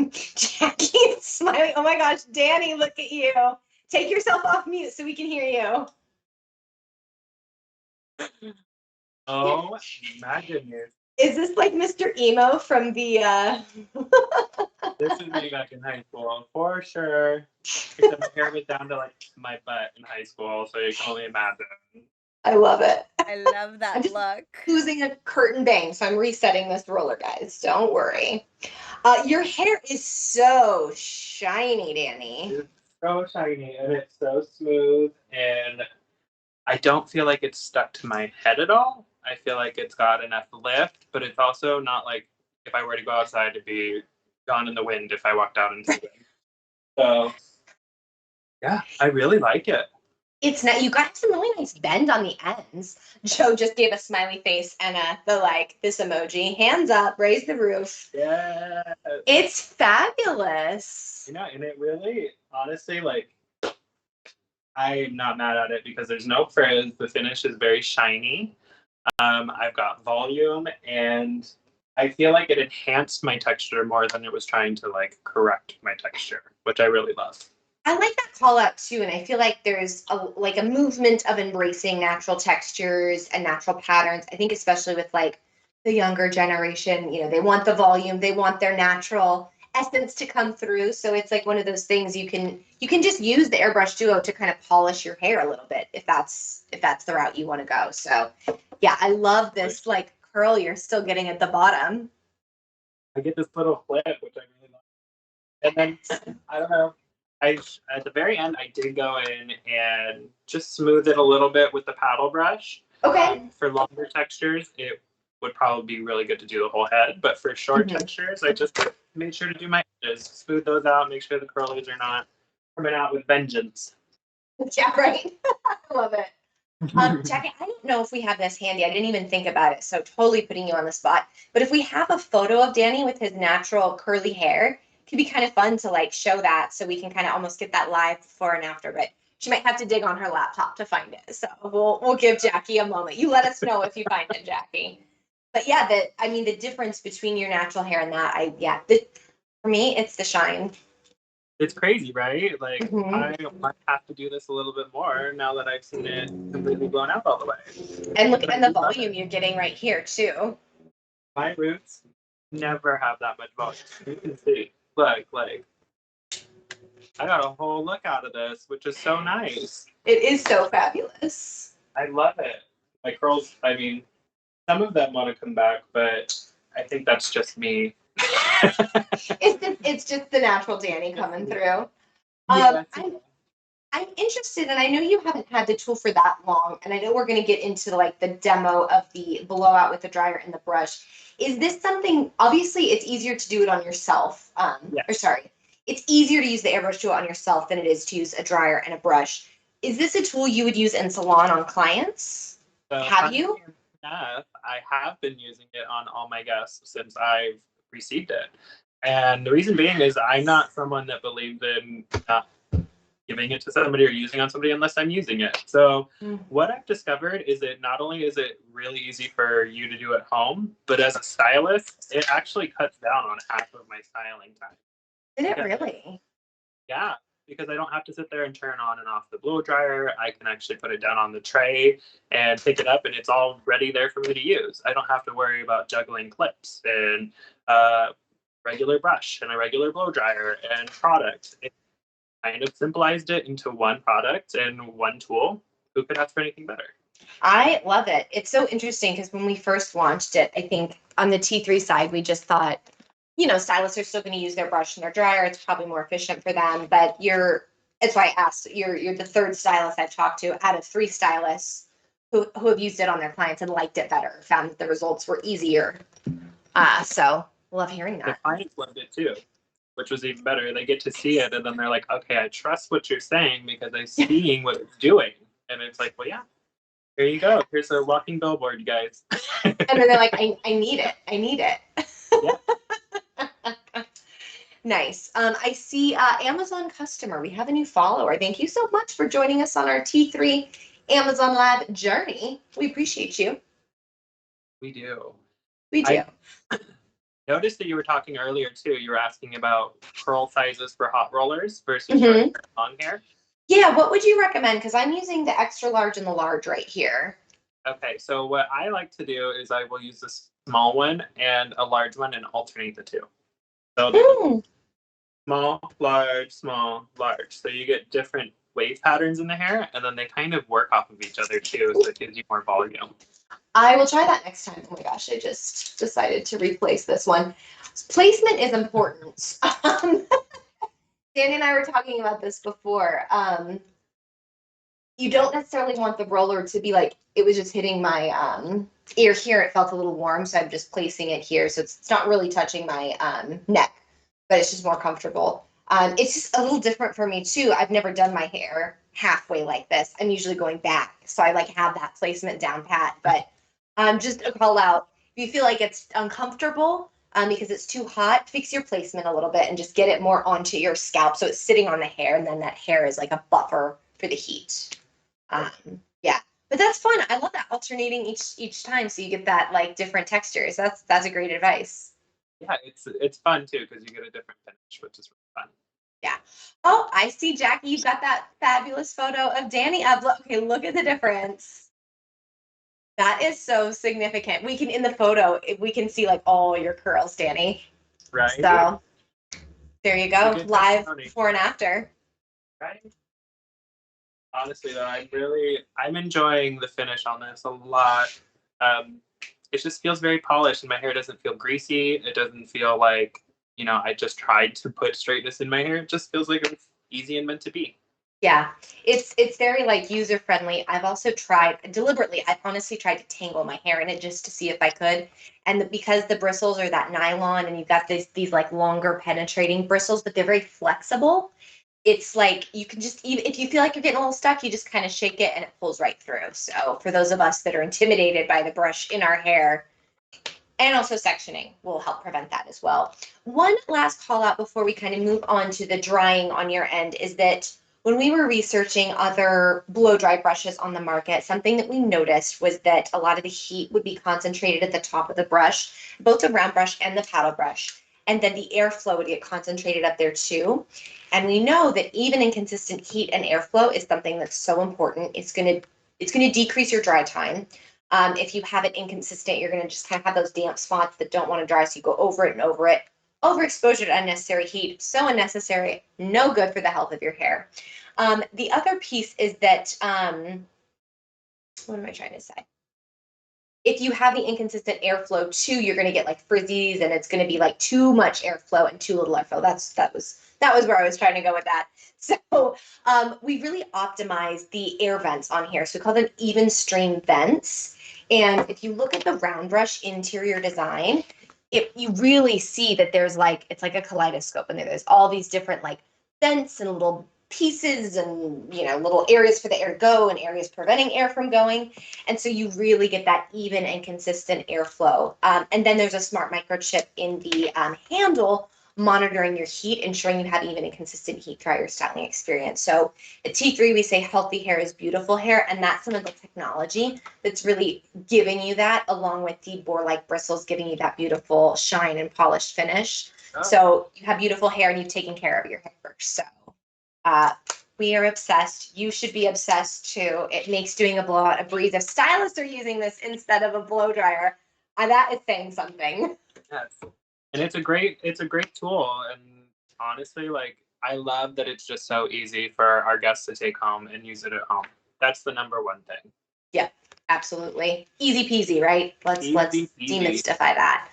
Jackie's smiling. Oh my gosh, Danny, look at you. Take yourself off mute so we can hear you. Oh my goodness. Is this like Mr. Emo from the This is me back in high school, for sure. Except my hair was down to like my butt in high school, so you can only imagine. I love it. I love that I'm just look. losing a curtain bang, so I'm resetting this roller, guys. Don't worry. Your hair is so shiny, Danny. It's so shiny and it's so smooth, and I don't feel like it's stuck to my head at all. I feel like it's got enough lift, but it's also not like if I were to go outside to be gone in the wind if I walked out into the wind. So yeah, I really like it. It's not, you got some really nice bend on the ends. Joe just gave a smiley face and this emoji. Hands up, raise the roof. Yeah. It's fabulous. You know, and it really, honestly, like, I'm not mad at it because there's no frizz. The finish is very shiny. I've got volume, and I feel like it enhanced my texture more than it was trying to like correct my texture, which I really love. I like that call out too, and I feel like there's a movement of embracing natural textures and natural patterns. I think especially with like the younger generation, they want the volume, they want their natural essence to come through. So it's like one of those things you can just use the AireBrush Duo to kind of polish your hair a little bit if that's the route you want to go. So yeah, I love this like curl you're still getting at the bottom. I get this little flip, which I really like. And then, I don't know, at the very end, I did go in and just smooth it a little bit with the paddle brush. Okay. For longer textures, it would probably be really good to do the whole head. But for short textures, I just made sure to do my edges, smooth those out, make sure the curlies are not coming out with vengeance. Yeah, right. I love it. Jackie, I don't know if we have this handy. I didn't even think about it, so totally putting you on the spot. But if we have a photo of Danny with his natural curly hair, it could be kind of fun to like show that, so we can kind of almost get that live before and after. But she might have to dig on her laptop to find it. So we'll give Jackie a moment. You let us know if you find it, Jackie. But yeah, the difference between your natural hair and that, for me, it's the shine. It's crazy, right? Like, Mhm. I might have to do this a little bit more now that I've seen it completely blown out all the way. And look at the volume you're getting right here too. My roots never have that much volume. You can see. Look, like, I got a whole look out of this, which is so nice. It is so fabulous. I love it. My curls, I mean, some of them want to come back, but I think that's just me. It's just the natural Danny coming through. Yeah, I'm interested, and I know you haven't had the tool for that long, and I know we're going to get into like the demo of the blowout with the dryer and the brush. Is this something? Obviously, it's easier to do it on yourself. It's easier to use the AireBrush Duo on yourself than it is to use a dryer and a brush. Is this a tool you would use in salon on clients? Have you? Yeah, I have been using it on all my guests since I've received it. And the reason being is I'm not someone that believes in giving it to somebody or using on somebody unless I'm using it. So what I've discovered is that not only is it really easy for you to do at home, but as a stylist, it actually cuts down on half of my styling time. Did it really? Yeah, because I don't have to sit there and turn on and off the blow dryer. I can actually put it down on the tray and pick it up, and it's all ready there for me to use. I don't have to worry about juggling clips and regular brush and a regular blow dryer and product. It kind of simplified it into one product and one tool. Who could ask for anything better? I love it. It's so interesting because when we first launched it, I think on the T3 side, we just thought, stylists are still going to use their brush and their dryer. It's probably more efficient for them. But that's why I asked. You're the third stylist I've talked to out of 3 stylists who have used it on their clients and liked it better, found that the results were easier. So love hearing The that. clients loved it too, which was even better. They get to see it, and then they're like, okay, I trust what you're saying because I'm seeing what it's doing. And it's like, well, yeah, here you go. Here's a walking billboard, you guys. And then they're like, I need it. I need it. Yeah. Nice. I see Amazon customer. We have a new follower. Thank you so much for joining us on our T3 Amazon Lab journey. We appreciate you. We do. We do. I noticed that you were talking earlier too. You were asking about curl sizes for hot rollers versus short hair, long hair. Yeah, what would you recommend? Because I'm using the extra large and the large right here. Okay, so what I like to do is I will use this small one and a large one and alternate the two. So small, large, small, large. So you get different wave patterns in the hair, and then they kind of work off of each other too, so it gives you more volume. I will try that next time. Oh my gosh, I just decided to replace this one. Placement is important. Danny and I were talking about this before. You don't necessarily want the roller to be like, it was just hitting my ear here. It felt a little warm, so I'm just placing it here. So it's not really touching my neck, but it's just more comfortable. It's just a little different for me too. I've never done my hair halfway like this. I'm usually going back. So I like have that placement down pat, but just a call out. If you feel like it's uncomfortable because it's too hot, fix your placement a little bit and just get it more onto your scalp. So it's sitting on the hair, and then that hair is like a buffer for the heat. Yeah, but that's fun. I love that alternating each time, so you get that like different textures. That's a great advice. Yeah, it's fun too because you get a different finish, which is really fun. Yeah. Oh, I see, Jackie. You've got that fabulous photo of Danny up. Okay, look at the difference. That is so significant. We can in the photo we can see like all your curls, Danny. Right. So there you go, live before and after. Right. Honestly though, I'm enjoying the finish on this a lot. it just feels very polished, and my hair doesn't feel greasy. It doesn't feel like, you know, I just tried to put straightness in my hair. It just feels like it's easy and meant to be. Yeah, it's very like user friendly. I've also tried deliberately. I've honestly tried to tangle my hair in it just to see if I could. And because the bristles are that nylon, and you've got these like longer penetrating bristles, but they're very flexible. It's like you can just, even if you feel like you're getting a little stuck, you just kind of shake it and it pulls right through. So for those of us that are intimidated by the brush in our hair, and also sectioning will help prevent that as well. One last call out before we kind of move on to the drying on your end is that when we were researching other blow dry brushes on the market, something that we noticed was that a lot of the heat would be concentrated at the top of the brush, both the round brush and the paddle brush. And then the airflow would get concentrated up there too. And we know that even inconsistent heat and airflow is something that's so important. It's gonna decrease your dry time. If you have it inconsistent, you're gonna just kind of have those damp spots that don't want to dry, so you go over it and over it. Overexposure to unnecessary heat, so unnecessary, no good for the health of your hair. The other piece is that, what am I trying to say? If you have the inconsistent airflow too, you're going to get like frizzies, and it's going to be like too much airflow and too little airflow. That was where I was trying to go with that. So we really optimized the air vents on here. So we call them even stream vents. And if you look at the round brush interior design, you really see that there's like, it's like a kaleidoscope, and there's all these different like vents and little pieces and, you know, little areas for the air to go and areas preventing air from going. And so you really get that even and consistent airflow. And then there's a smart microchip in the handle monitoring your heat, ensuring you have even and consistent heat throughout your styling experience. So at T3, we say healthy hair is beautiful hair, and that's some of the technology that's really giving you that, along with the boar-like bristles giving you that beautiful shine and polished finish. Oh. So you have beautiful hair, and you've taken care of your hair first. So we are obsessed. You should be obsessed too. It makes doing a blowout a breeze. If stylists are using this instead of a blow dryer, that is saying something. Yes. And it's a great tool. And honestly, like, I love that it's just so easy for our guests to take home and use it at home. That's the number one thing. Yep, absolutely. Easy peasy, right? Let's demystify that.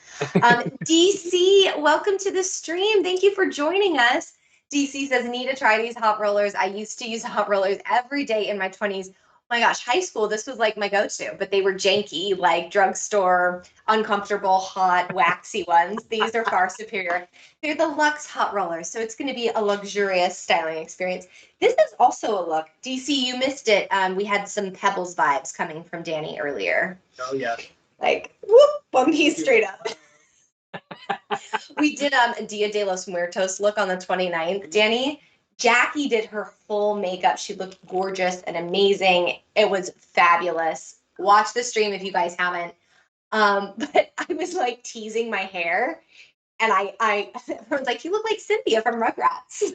DC, welcome to the stream. Thank you for joining us. DC says, need to try these hot rollers. I used to use hot rollers every day in my 20s. Oh my gosh, high school, this was like my go-to, but they were janky, like drugstore, uncomfortable, hot, waxy ones. These are far superior. They're the Luxe hot rollers, so it's going to be a luxurious styling experience. This is also a look. DC, you missed it. We had some Pebbles vibes coming from Danny earlier. Oh, yeah. Like, whoop, one piece straight up. We did a Dia de los Muertos look on the 29th. Danny, Jackie did her full makeup. She looked gorgeous and amazing. It was fabulous. Watch the stream if you guys haven't. But I was like teasing my hair, and I everyone's like, you look like Cynthia from Rugrats.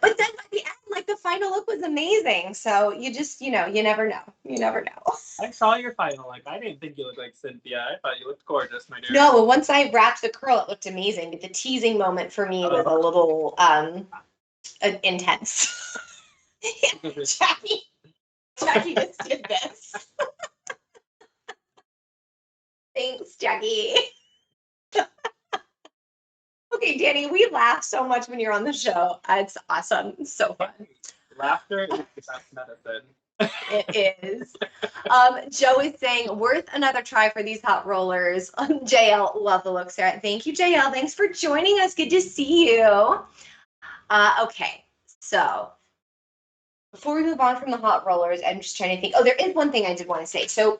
But then by the end, like the final look was amazing. So you just, you know, you never know. You never know. I saw your final look. I didn't think you looked like Cynthia. I thought you looked gorgeous, my dear. No, well, once I wrapped the curl, it looked amazing. But the teasing moment for me was a little intense. Jackie just did this. Thanks, Jackie. Okay, Danny, we laugh so much when you're on the show. It's awesome. It's so fun. Laughter is the best medicine. It is. Joe is saying, worth another try for these hot rollers. JL, love the look, Sarah. Thank you, JL. Thanks for joining us. Good to see you. Okay, so before we move on from the hot rollers, I'm just trying to think. Oh, there is one thing I did want to say. So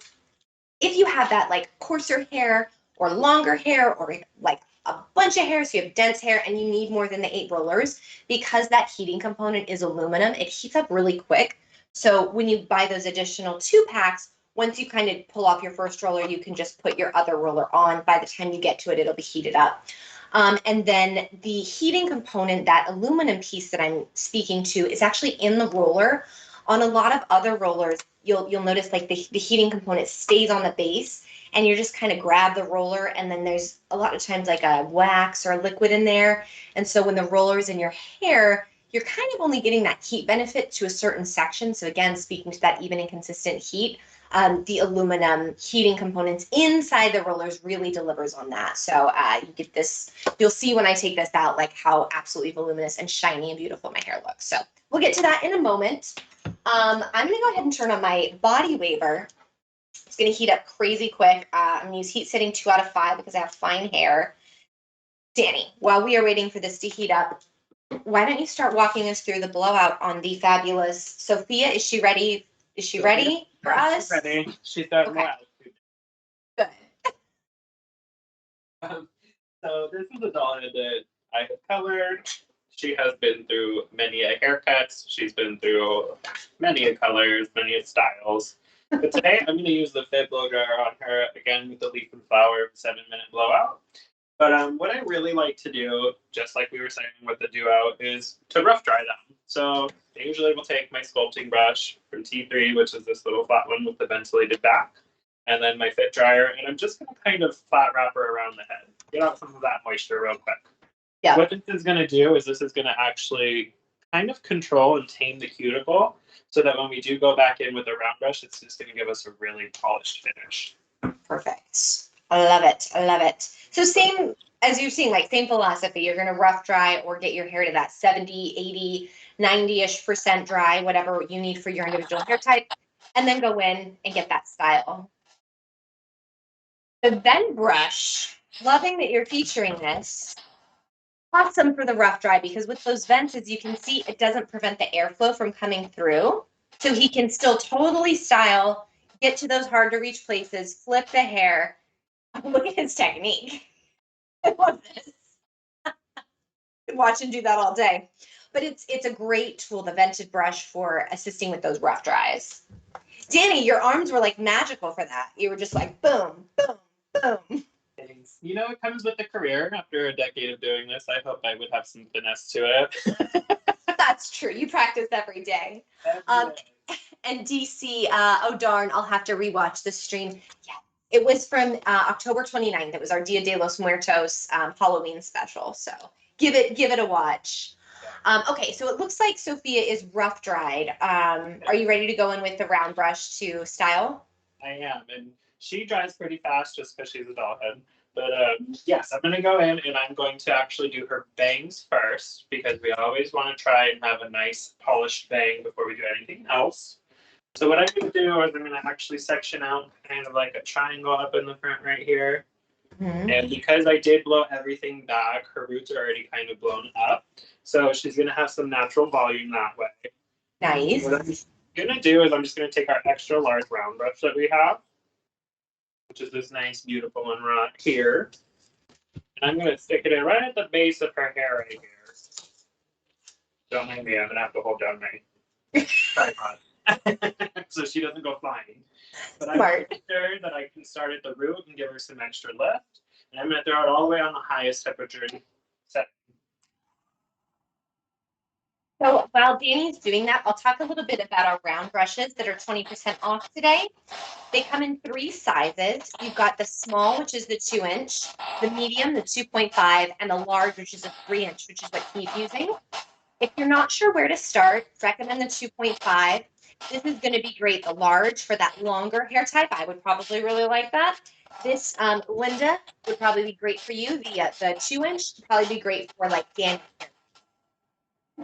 if you have that like coarser hair or longer hair or like a bunch of hair, so you have dense hair and you need more than the 8 rollers, because that heating component is aluminum, it heats up really quick. So when you buy those additional 2 packs, once you kind of pull off your first roller, you can just put your other roller on. By the time you get to it, it'll be heated up. And then the heating component, that aluminum piece that I'm speaking to, is actually in the roller. On a lot of other rollers, you'll notice like the heating component stays on the base, and you just kind of grab the roller, and then there's a lot of times like a wax or a liquid in there. And so when the roller's in your hair, you're kind of only getting that heat benefit to a certain section. So again, speaking to that even and consistent heat, the aluminum heating components inside the rollers really delivers on that. So you get this, you'll see when I take this out, like how absolutely voluminous and shiny and beautiful my hair looks. So we'll get to that in a moment. I'm gonna go ahead and turn on my body waver. It's gonna heat up crazy quick. I'm gonna use heat setting 2 out of 5 because I have fine hair. Danny, while we are waiting for this to heat up, why don't you start walking us through the blowout on the fabulous Sophia? Is she ready? Is she ready for us? She's ready. She's got Okay. more altitude. Good. So this is a dollhead that I have colored. She has been through many a haircuts. She's been through many a colors, many a styles. But today I'm going to use the Fit Blow Dryer on her again with the leaf and flower 7-minute blowout. But what I really like to do, just like we were saying with the Duo, is to rough dry them. So I usually will take my sculpting brush from T3, which is this little flat one with the ventilated back, and then my Fit Dryer, and I'm just going to kind of flat wrap her around the head. Get out some of that moisture real quick. Yeah. What this is going to do is this is going to actually kind of control and tame the cuticle so that when we do go back in with a round brush, it's just going to give us a really polished finish. Perfect. I love it. I love it. So same as you've seen, like same philosophy. You're going to rough dry or get your hair to that 70, 80, 90-ish% dry, whatever you need for your individual hair type, and then go in and get that style. The vent brush, loving that you're featuring this. Awesome for the rough dry because with those vents, as you can see, it doesn't prevent the airflow from coming through. So he can still totally style, get to those hard to reach places, flip the hair. Look at his technique. I love this. Watch him do that all day. But it's a great tool, the vented brush, for assisting with those rough dries. Danny, your arms were like magical for that. You were just like boom, boom, boom. Thanks. You know, it comes with the career. After a decade of doing this, I hope I would have some finesse to it. That's true. You practice every day. And DC, oh darn, I'll have to rewatch this stream. Yeah, it was from October 29th. It was our Dia de los Muertos Halloween special. So give it a watch. Okay, so it looks like Sophia is rough dried. Are you ready to go in with the round brush to style? I am, and she dries pretty fast just because she's a doll head. But yes, I'm going to go in and I'm going to actually do her bangs first because we always want to try and have a nice polished bang before we do anything else. So what I'm going to do is I'm going to actually section out kind of like a triangle up in the front right here. Mm-hmm. And because I did blow everything back, her roots are already kind of blown up. So she's going to have some natural volume that way. Nice. What I'm going to do is I'm just going to take our extra large round brush that we have, which is this nice, beautiful one right here. And I'm going to stick it in right at the base of her hair right here. Don't mind me, I'm going to have to hold down my tripod so she doesn't go flying. But I'm making sure that I can start at the root and give her some extra lift. And I'm going to throw it all the way on the highest temperature setting. So while Danny's doing that, I'll talk a little bit about our round brushes that are 20% off today. They come in 3 sizes. You've got the small, which is the 2-inch, the medium, the 2.5, and the large, which is a 3-inch, which is what he's using. If you're not sure where to start, recommend the 2.5. This is going to be great. The large for that longer hair type, I would probably really like that. This Linda would probably be great for you. The 2-inch would probably be great for like Danny.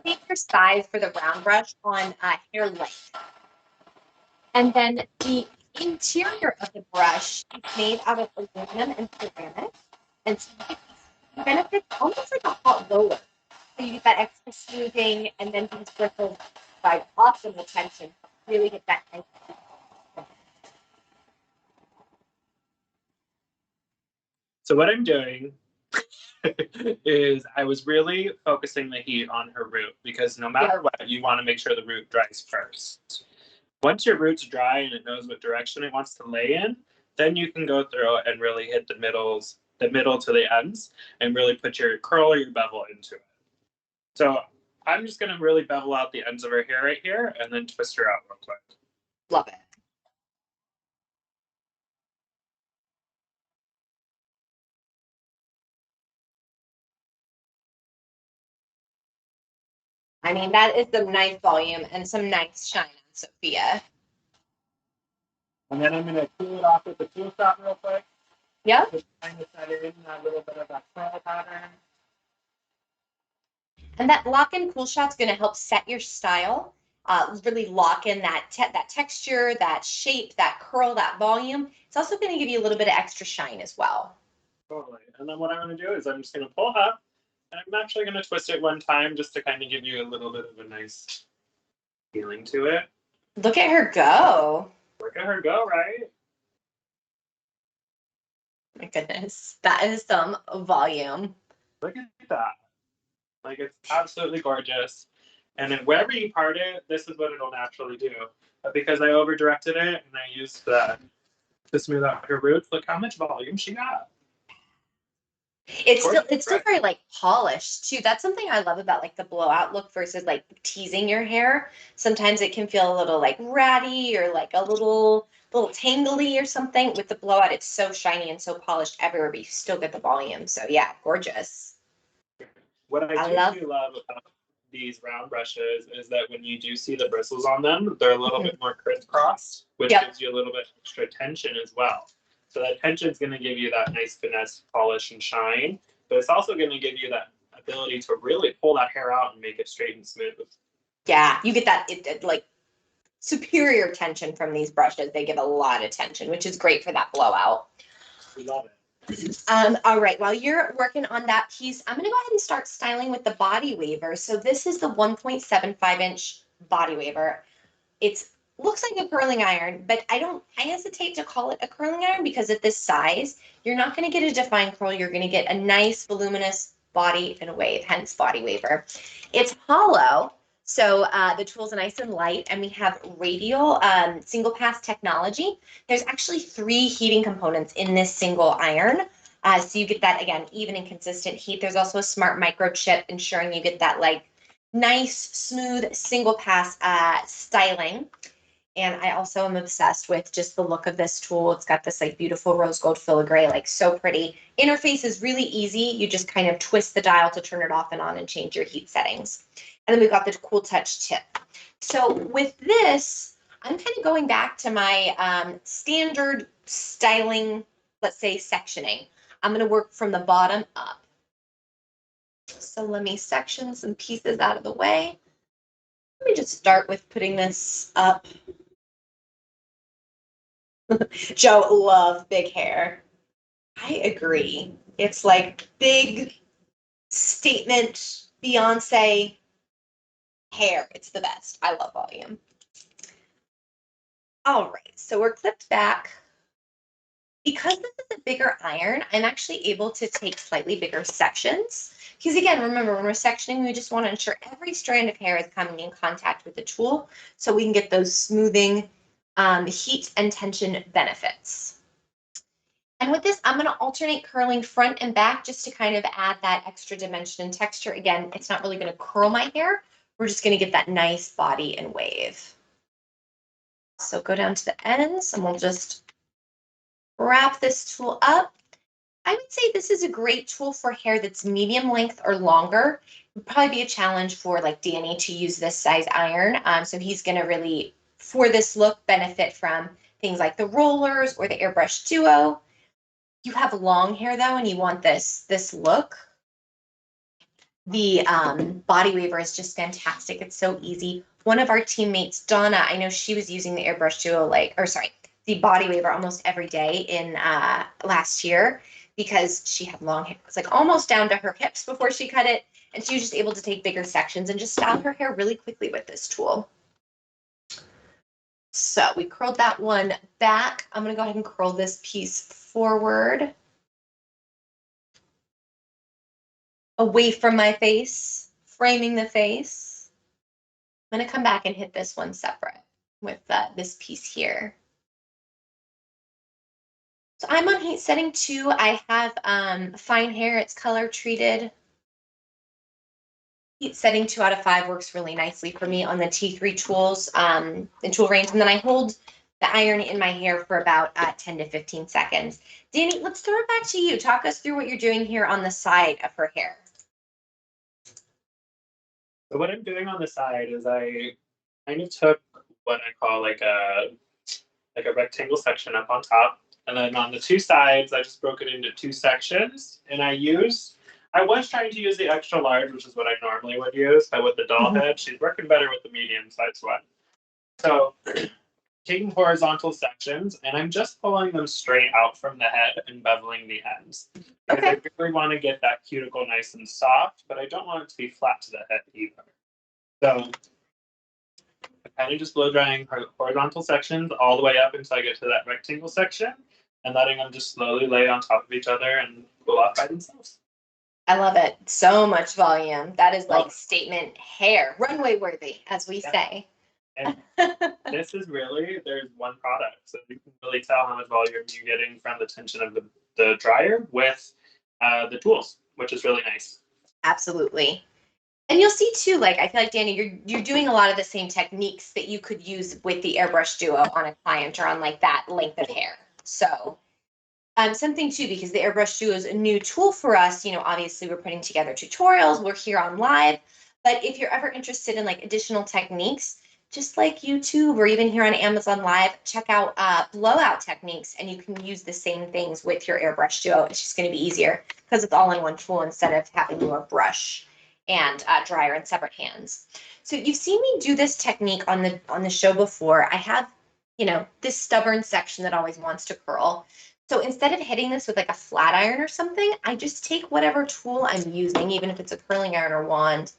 Take your size for the round brush on hair length. And then the interior of the brush is made out of aluminum and ceramic. And so you get these benefits almost like a hot roller. So you get that extra smoothing and then these bristles by optimal tension really get that nice. So what I'm doing is I was really focusing the heat on her root because no matter what, you want to make sure the root dries first. Once your root's dry and it knows what direction it wants to lay in, then you can go through and really hit the middle to the ends and really put your curl or your bevel into it. So I'm just going to really bevel out the ends of her hair right here and then twist her out real quick. Love it. I mean, that is some nice volume and some nice shine on Sophia. And then I'm going to peel it off with the tool shot real quick. Yep. Just kind of set in that little bit of that curl pattern. And that lock and cool shot's going to help set your style, really lock in that texture, that shape, that curl, that volume. It's also going to give you a little bit of extra shine as well. Totally. And then what I'm going to do is I'm just going to pull up, and I'm actually going to twist it one time just to kind of give you a little bit of a nice feeling to it. Look at her go. Look at her go, right? My goodness, that is some volume. Look at that. Like, it's absolutely gorgeous. And then wherever you part it, this is what it'll naturally do. But because I over directed it and I used that to smooth out her roots, look how much volume she got. It's still very like polished too. That's something I love about like the blowout look versus like teasing your hair. Sometimes it can feel a little like ratty or like a little tangly or something. With the blowout, it's so shiny and so polished everywhere, but you still get the volume. So yeah, gorgeous. What I do love about these round brushes is that when you do see the bristles on them, they're a little bit more crisscrossed, which gives you a little bit extra tension as well. So that tension is going to give you that nice finesse, polish, and shine, but it's also going to give you that ability to really pull that hair out and make it straight and smooth. Yeah, you get that like superior tension from these brushes. They give a lot of tension, which is great for that blowout. We love it. All right, while you're working on that piece, I'm gonna go ahead and start styling with the body waver. So this is the 1.75-inch body waver. It's looks like a curling iron, but I hesitate to call it a curling iron because at this size, you're not gonna get a defined curl. You're gonna get a nice voluminous body and a wave, hence body waver. It's hollow, so the tool's nice and light, and we have radial single pass technology. There's actually 3 heating components in this single iron. So you get that, again, even and consistent heat. There's also a smart microchip ensuring you get that like nice, smooth, single pass styling. And I also am obsessed with just the look of this tool. It's got this like beautiful rose gold filigree, like so pretty. Interface is really easy. You just kind of twist the dial to turn it off and on and change your heat settings. And then we've got the cool touch tip. So with this, I'm kind of going back to my standard styling, let's say sectioning. I'm going to work from the bottom up. So let me section some pieces out of the way. Let me just start with putting this up. Joe loves big hair. I agree. It's like big statement Beyonce hair. It's the best. I love volume. All right, so we're clipped back. Because this is a bigger iron, I'm actually able to take slightly bigger sections. Because again, remember, when we're sectioning, we just want to ensure every strand of hair is coming in contact with the tool so we can get those smoothing, heat and tension benefits. And with this, I'm going to alternate curling front and back just to kind of add that extra dimension and texture. Again, it's not really going to curl my hair. We're just going to get that nice body and wave. So go down to the ends and we'll just wrap this tool up. I would say this is a great tool for hair that's medium length or longer. It would probably be a challenge for like Danny to use this size iron. So he's going to really, for this look, benefit from things like the rollers or the AireBrush Duo. You have long hair though, and you want this look. The body waver is just fantastic. It's so easy. One of our teammates, Donna, I know she was using the AireBrush Duo, the body waver almost every day in last year because she had long hair. It was like almost down to her hips before she cut it, and she was just able to take bigger sections and just style her hair really quickly with this tool. So we curled that one back. I'm going to go ahead and curl this piece forward. Away from my face, framing the face. I'm going to come back and hit this one separate with this piece here. So I'm on heat setting 2. I have fine hair. It's color treated. Heat setting 2 out of 5 works really nicely for me on the T3 tools, the tool range. And then I hold the iron in my hair for about 10 to 15 seconds. Danny, let's throw it back to you. Talk us through what you're doing here on the side of her hair. So what I'm doing on the side is I kind of took what I call like a like a rectangle section up on top. And then on the two sides, I just broke it into two sections. And I was trying to use the extra large, which is what I normally would use, but with the doll head, she's working better with the medium sized one. So taking horizontal sections, and I'm just pulling them straight out from the head and beveling the ends. Because I really want to get that cuticle nice and soft, but I don't want it to be flat to the head either. So I'm kind of just blow drying horizontal sections all the way up until I get to that rectangle section, and letting them just slowly lay on top of each other and cool off by themselves. I love it. So much volume. That is like statement hair, runway worthy, as we say. And this is really, there's one product, so you can really tell how much volume you're getting from the tension of the dryer with the tools, which is really nice. Absolutely. And you'll see too, like, I feel like, Danny, you're doing a lot of the same techniques that you could use with the AireBrush Duo on a client or on like that length of hair. So something too, because the AireBrush Duo is a new tool for us. You know, obviously we're putting together tutorials, we're here on live, but if you're ever interested in like additional techniques, just like YouTube or even here on Amazon Live, check out blowout techniques, and you can use the same things with your AireBrush Duo. It's just going to be easier because it's all in one tool instead of having your brush and dryer in separate hands. So you've seen me do this technique on the show before. I have, you know, this stubborn section that always wants to curl. So instead of hitting this with like a flat iron or something, I just take whatever tool I'm using, even if it's a curling iron or wand,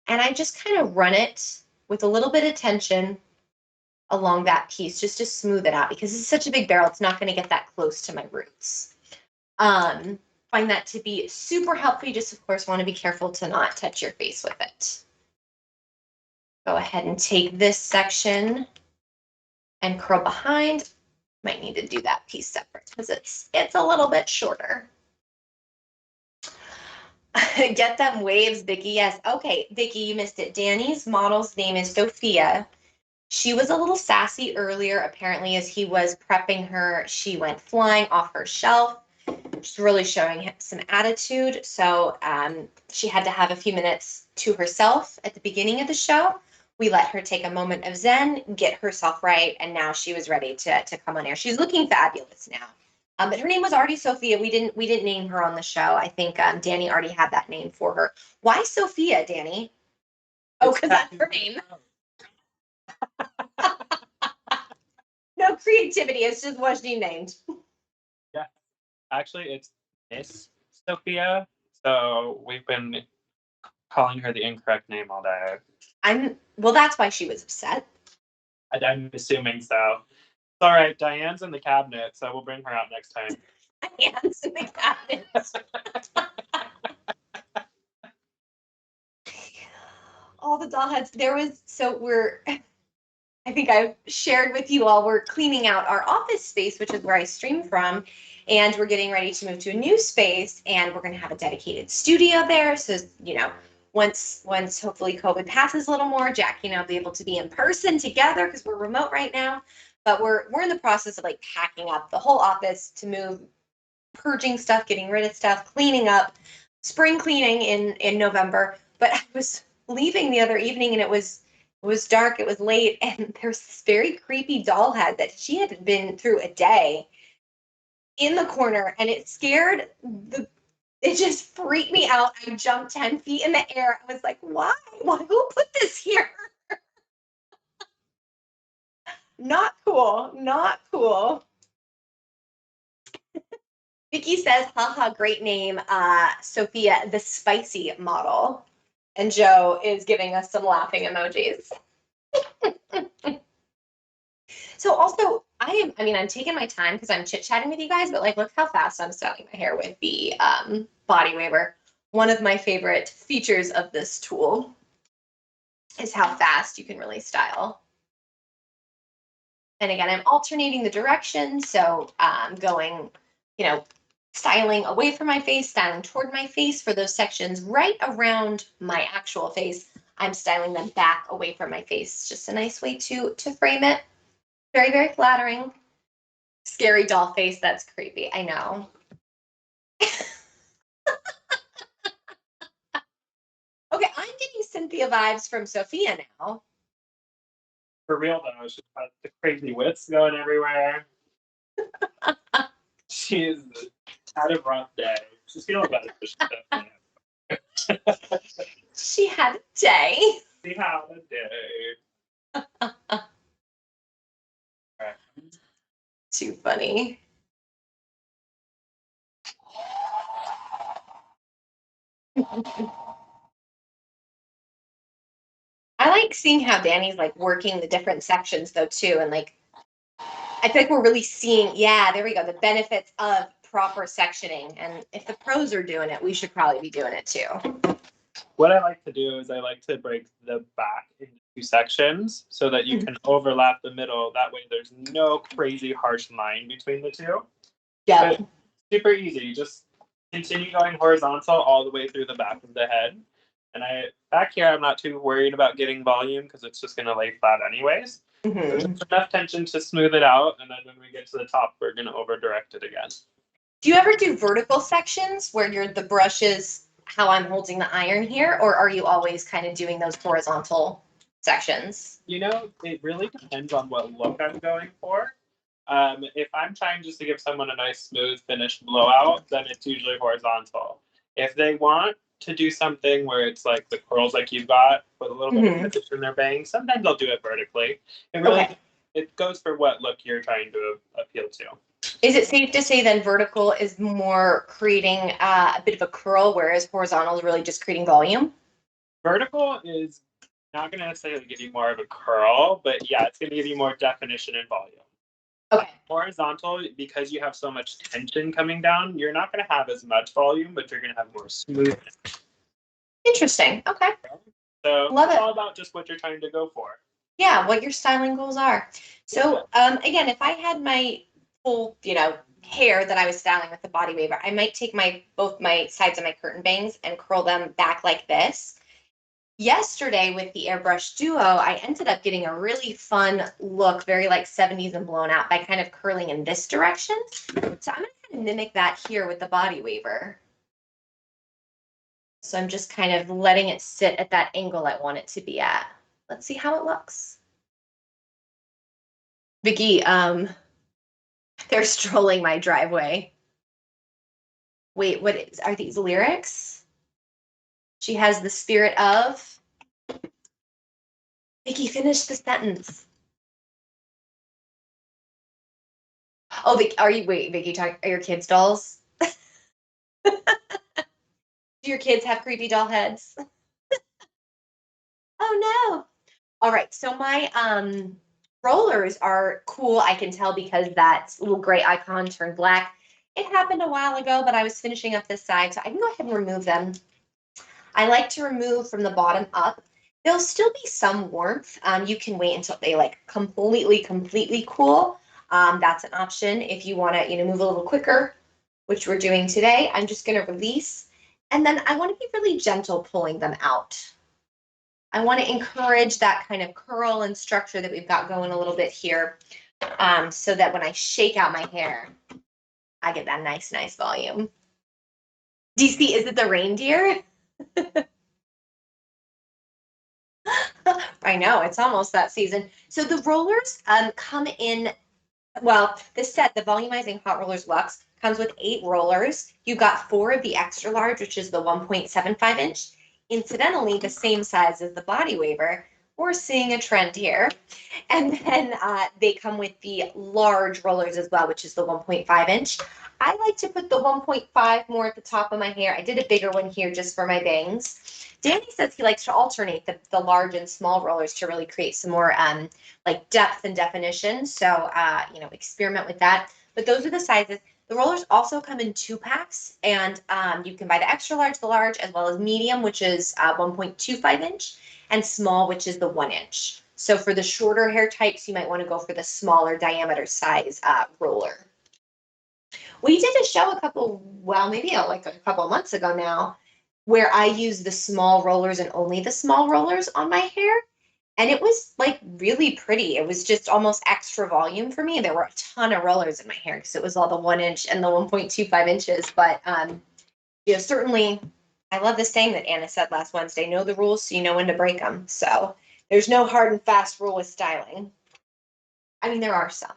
and I just kind of run it with a little bit of tension along that piece just to smooth it out, because it's such a big barrel, it's not going to get that close to my roots. Find that to be super helpful. You just, of course, want to be careful to not touch your face with it. Go ahead and take this section and curl behind. Might need to do that piece separate because it's a little bit shorter. Get them waves, Vicky. Yes. Okay, Vicky, you missed it. Danny's model's name is Sophia. She was a little sassy earlier. Apparently, as he was prepping her, she went flying off her shelf. She's really showing him some attitude. So she had to have a few minutes to herself at the beginning of the show. We let her take a moment of zen, get herself right, and now she was ready to come on air. She's looking fabulous now. But her name was already Sophia. We didn't name her on the show. I think Danny already had that name for her. Why Sophia, Danny? Oh, because that's her name. No creativity. It's just what she named. Yeah, actually, it's Miss Sophia. So we've been calling her the incorrect name all day. Well, that's why she was upset. I'm assuming so. It's all right. Diane's in the cabinet, so we'll bring her out next time. Diane's in the cabinet. All the doll heads. I think I've shared with you all, we're cleaning out our office space, which is where I stream from, and we're getting ready to move to a new space, and we're going to have a dedicated studio there. So, you know, once hopefully COVID passes a little more, Jackie and I'll be able to be in person together because we're remote right now. But we're in the process of like packing up the whole office to move, purging stuff, getting rid of stuff, cleaning up, spring cleaning in November. But I was leaving the other evening, and it was dark, it was late, and there's this very creepy doll head that she had been through a day in the corner, and it just freaked me out. I jumped 10 feet in the air. I was like, why? Who put this here? Not cool. Not cool. Vicky says, haha, great name. Sophia, the spicy model. And Joe is giving us some laughing emojis. So also, I'm taking my time because I'm chit-chatting with you guys, but like, look how fast I'm styling my hair with the body waver. One of my favorite features of this tool is how fast you can really style. And again, I'm alternating the direction. So going, you know, styling away from my face, styling toward my face for those sections right around my actual face. I'm styling them back away from my face. Just a nice way to frame it. Very, very flattering. Scary doll face. That's creepy. I know. Okay, I'm getting Cynthia vibes from Sophia now. For real though, she's got the crazy wits going everywhere. She's had a rough day. She's feeling better. But she's definitely She had a day. she had a day. Alright. Too funny. I like seeing how Danny's like working the different sections though too, and like I feel like we're really seeing, yeah, there we go, the benefits of proper sectioning. And if the pros are doing it, we should probably be doing it too. What I like to do is I like to break the back into 2 sections so that you can overlap the middle. That way there's no crazy harsh line between the two. Yeah. But super easy. Just continue going horizontal all the way through the back of the head. And back here, I'm not too worried about getting volume because it's just going to lay flat anyways. So just enough tension to smooth it out. And then when we get to the top, we're going to over direct it again. Do you ever do vertical sections where the brush is how I'm holding the iron here? Or are you always kind of doing those horizontal sections? You know, it really depends on what look I'm going for. If I'm trying just to give someone a nice, smooth, finished blowout, then it's usually horizontal. If they want to do something where it's like the curls like you've got with a little bit of finish in their bangs, sometimes I'll do it vertically. It really it goes for what look you're trying to appeal to. Is it safe to say then vertical is more creating a bit of a curl, whereas horizontal is really just creating volume? Vertical is not going to necessarily give you more of a curl, but yeah, it's going to give you more definition and volume. Okay. Horizontal, because you have so much tension coming down, you're not going to have as much volume, but you're going to have more smoothness. Interesting. Okay. So Love it's it. all about just what you're trying to go for. Yeah, what your styling goals are. So again, if I had my full, hair that I was styling with the body waver, I might take both my sides of my curtain bangs and curl them back like this. Yesterday with the AireBrush Duo, I ended up getting a really fun look, very like 70s and blown out by kind of curling in this direction. So I'm going to kind of mimic that here with the body waver. So I'm just kind of letting it sit at that angle I want it to be at. Let's see how it looks. Vicky, they're strolling my driveway. Wait, are these lyrics? She has the spirit of. Vicky, finish the sentence. Oh, Vicky, Vicky, are your kids dolls? Do your kids have creepy doll heads? Oh no. All right, so my rollers are cool, I can tell, because that little gray icon turned black. It happened a while ago, but I was finishing up this side, so I can go ahead and remove them. I like to remove from the bottom up. There'll still be some warmth. You can wait until they like completely cool. That's an option if you want to, move a little quicker, which we're doing today. I'm just going to release, and then I want to be really gentle pulling them out. I want to encourage that kind of curl and structure that we've got going a little bit here, so that when I shake out my hair, I get that nice volume. DC, is it the reindeer? I know, it's almost that season. So the rollers come in, well, the Volumizing Hot Rollers Luxe comes with 8 rollers. You got 4 of the extra large, which is the 1.75 inch. Incidentally, the same size as the body waver. We're seeing a trend here. And then they come with the large rollers as well, which is the 1.5 inch. I like to put the 1.5 more at the top of my hair. I did a bigger one here just for my bangs. Danny says he likes to alternate the large and small rollers to really create some more like depth and definition. So, experiment with that. But those are the sizes. The rollers also come in 2 packs, and you can buy the extra large, the large, as well as medium, which is 1.25 inch, and small, which is the 1 inch. So for the shorter hair types, you might want to go for the smaller diameter size roller. We did a show maybe like a couple months ago now, where I used the small rollers and only the small rollers on my hair. And it was like really pretty. It was just almost extra volume for me. There were a ton of rollers in my hair because it was all the 1 inch and the 1.25 inches. But, certainly I love the saying that Anna said last Wednesday, know the rules so you know when to break them. So There's no hard and fast rule with styling. I mean, there are some.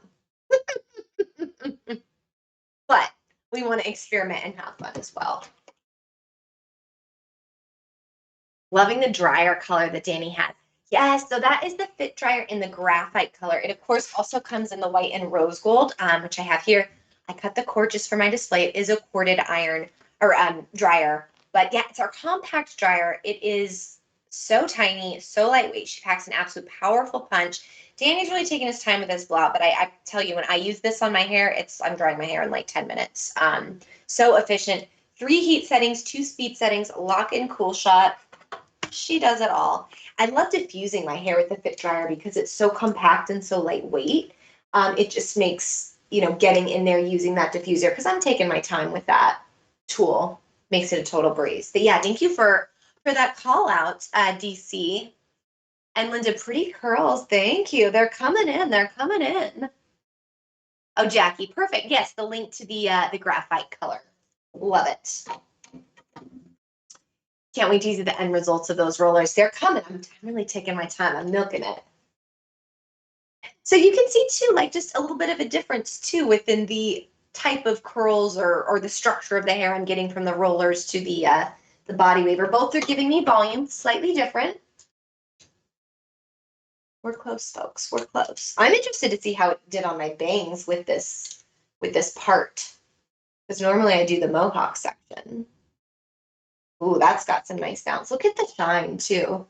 But we want to experiment and have fun as well. Loving the dryer color that Danny has. Yes, so that is the Fit Dryer in the graphite color. It, of course, also comes in the white and rose gold, which I have here. I cut the cord just for my display. It is a corded iron or dryer. But yeah, it's our compact dryer. It is so tiny, so lightweight. She packs an absolute powerful punch. Danny's really taking his time with his blowout, but I tell you, when I use this on my hair, I'm drying my hair in like 10 minutes. So efficient. 3 heat settings, 2 speed settings, lock and cool shot. She does it all. I love diffusing my hair with the Fit Dryer because it's so compact and so lightweight. It just makes, getting in there using that diffuser, because I'm taking my time with that tool, makes it a total breeze. But yeah, thank you for that call out, DC. And Linda, pretty curls. Thank you. They're coming in. They're coming in. Oh, Jackie, perfect. Yes, the link to the graphite color. Love it. Can't wait to see the end results of those rollers. They're coming. I'm really taking my time. I'm milking it. So you can see too, like just a little bit of a difference too within the type of curls or the structure of the hair I'm getting from the rollers to the body waver. Both are giving me volume, slightly different. We're close, folks. We're close. I'm interested to see how it did on my bangs with this part, because normally I do the mohawk section. Ooh, that's got some nice bounce. Look at the shine too.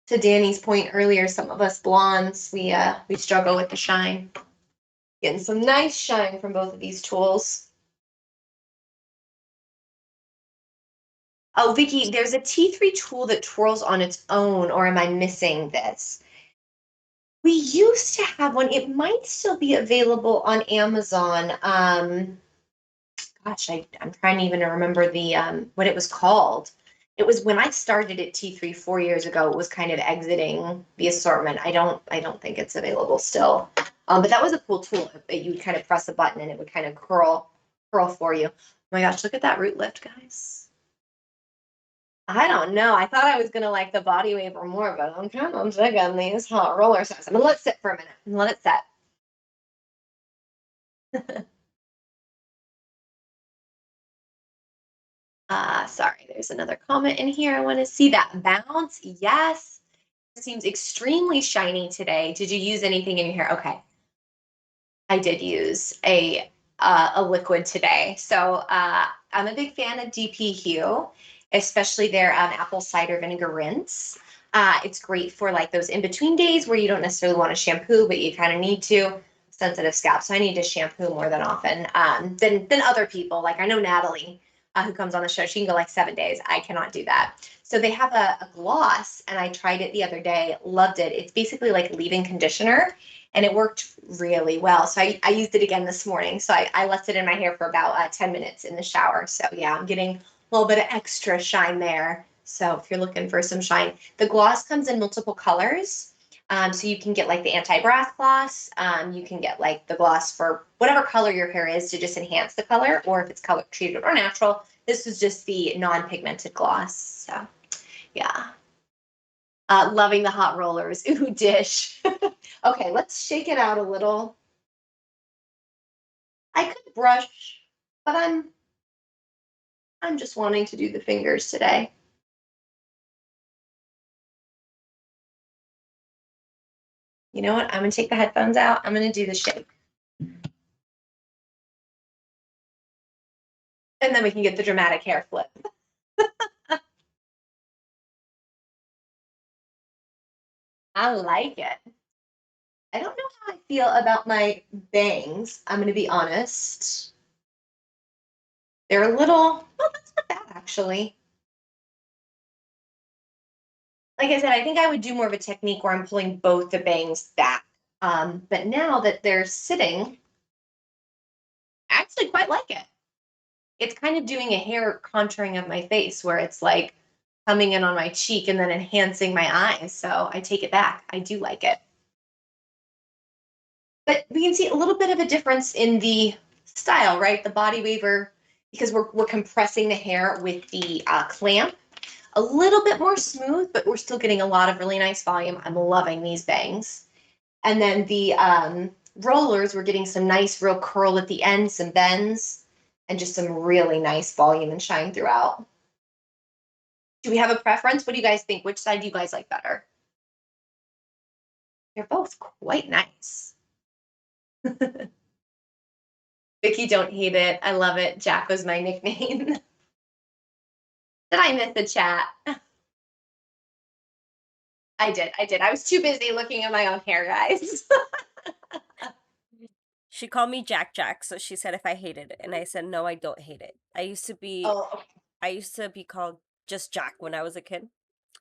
To Danny's point earlier, some of us blondes, we struggle with the shine. Getting some nice shine from both of these tools. Oh, Vicky, there's a T3 tool that twirls on its own, or am I missing this? We used to have one. It might still be available on Amazon. Gosh, I'm trying even to remember the what it was called. It was when I started at T3 4 years ago. It was kind of exiting the assortment. I don't think it's available still. But that was a cool tool. You would kind of press a button and it would kind of curl for you. Oh my gosh, look at that root lift, guys. I don't know. I thought I was gonna like the body waver more, but I'm kind of digging these hot roller sets. I'm gonna let it sit for a minute and let it set. Sorry, there's another comment in here. I want to see that bounce. Yes. It seems extremely shiny today. Did you use anything in your hair? Okay. I did use a liquid today. So I'm a big fan of DP Hue, especially their apple cider vinegar rinse. It's great for like those in-between days where you don't necessarily want to shampoo, but you kind of need to. Sensitive scalp, so I need to shampoo more than often than other people. Like I know Natalie, who comes on the show, she can go like 7 days. I cannot do that. So they have a gloss, and I tried it the other day, loved it. It's basically like leave-in conditioner, and it worked really well. So I used it again this morning. So I left it in my hair for about 10 minutes in the shower. So yeah, I'm getting a little bit of extra shine there. So if you're looking for some shine, the gloss comes in multiple colors. So you can get like the anti-brass gloss. You can get like the gloss for whatever color your hair is to just enhance the color, or if it's color treated or natural. This is just the non-pigmented gloss. So yeah. Loving the hot rollers. Ooh, dish. Okay, let's shake it out a little. I could brush, but I'm just wanting to do the fingers today. You know what? I'm gonna take the headphones out. I'm gonna do the shake. And then we can get the dramatic hair flip. I like it. I don't know how I feel about my bangs. I'm going to be honest. They're a little, well, that's not bad actually. Like I said, I think I would do more of a technique where I'm pulling both the bangs back. But now that they're sitting, I actually quite like it. It's kind of doing a hair contouring of my face where it's like coming in on my cheek and then enhancing my eyes. So I take it back. I do like it. But we can see a little bit of a difference in the style, right? The body waver, because we're compressing the hair with the clamp. a little bit more smooth, but we're still getting a lot of really nice volume. I'm loving these bangs. And then the rollers, we're getting some nice real curl at the end, some bends, and just some really nice volume and shine throughout. Do we have a preference? What do you guys think? Which side do you guys like better? They're both quite nice. Vicky, don't hate it. I love it. Jack was my nickname. Did I miss the chat? I did. I was too busy looking at my own hair, guys. She called me Jack Jack, so she said if I hated it, and I said no, I don't hate it. I used to be called just Jack when I was a kid,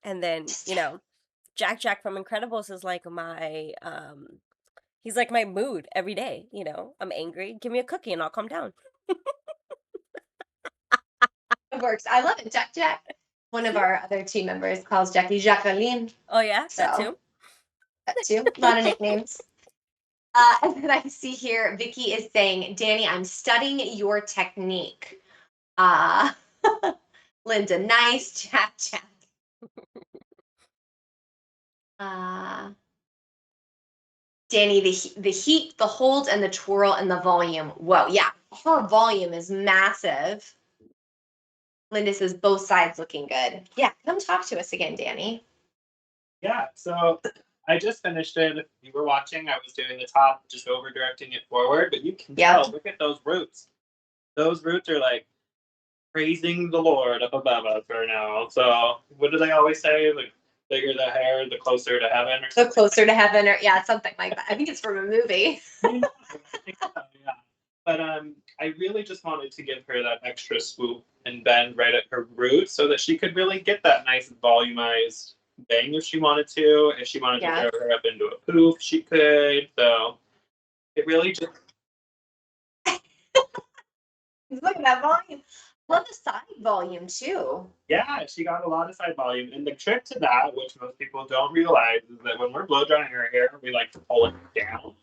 and then Jack Jack from Incredibles is like my he's like my mood every day. I'm angry, give me a cookie and I'll calm down. It works. I love it. Jack Jack. One of our other team members calls Jackie Jacqueline. Oh yeah, So, that too. That too. A lot of nicknames. And then I see here, Vicky is saying, Danny, I'm studying your technique. Linda, nice. Jack Jack. Danny, the heat, the hold, and the twirl, and the volume. Whoa, yeah. Her volume is massive. Linda says both sides looking good. Yeah, come talk to us again, Danny. Yeah, so I just finished it. If you were watching, I was doing the top, just over directing it forward, but you can tell, look at those roots. Those roots are like praising the Lord up above us right now. So what do they always say? Like, bigger the hair, the closer to heaven, or the closer to heaven, or yeah, something like that. I think it's from a movie. Yeah. But I really just wanted to give her that extra swoop and bend right at her root so that she could really get that nice volumized bang if she wanted to. If she wanted to throw her up into a poof, she could. So it really just look at that volume. Love the side volume too. Yeah, she got a lot of side volume. And the trick to that, which most people don't realize, is that when we're blow drying our hair, we like to pull it down.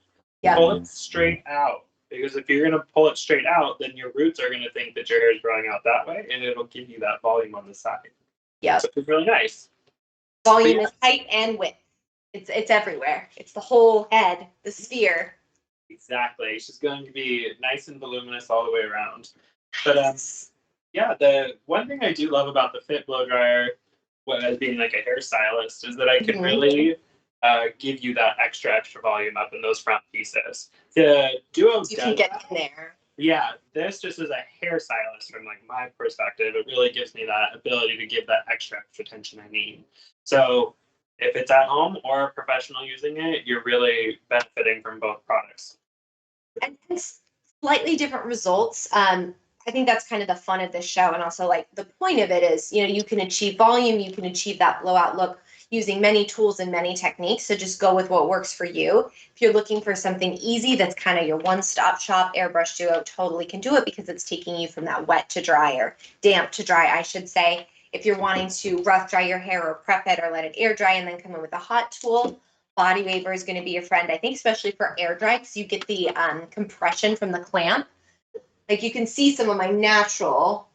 Yeah. Pull it straight out. Because if you're going to pull it straight out, then your roots are going to think that your hair is growing out that way, and it'll give you that volume on the side. Yeah. So it's really nice. Volume is height and width. It's everywhere. It's the whole head, the sphere. Exactly. She's going to be nice and voluminous all the way around. But yeah, the one thing I do love about the Fit blow dryer, as being like a hairstylist, is that I can really give you that extra volume up in those front pieces. The Duo, you can get in there. Yeah, this just as a hairstylist, from like my perspective, it really gives me that ability to give that extra attention I need. So if it's at home or a professional using it, you're really benefiting from both products. And slightly different results. I think that's kind of the fun of this show, and also like the point of it is, you can achieve volume, you can achieve that blowout look using many tools and many techniques. So just go with what works for you. If you're looking for something easy, that's kind of your one-stop shop, AireBrush Duo totally can do it because it's taking you from that wet to dry, or damp to dry, I should say. If you're wanting to rough dry your hair or prep it or let it air dry and then come in with a hot tool, Body Waver is going to be your friend, I think, especially for air dry, because you get the compression from the clamp. Like you can see some of my natural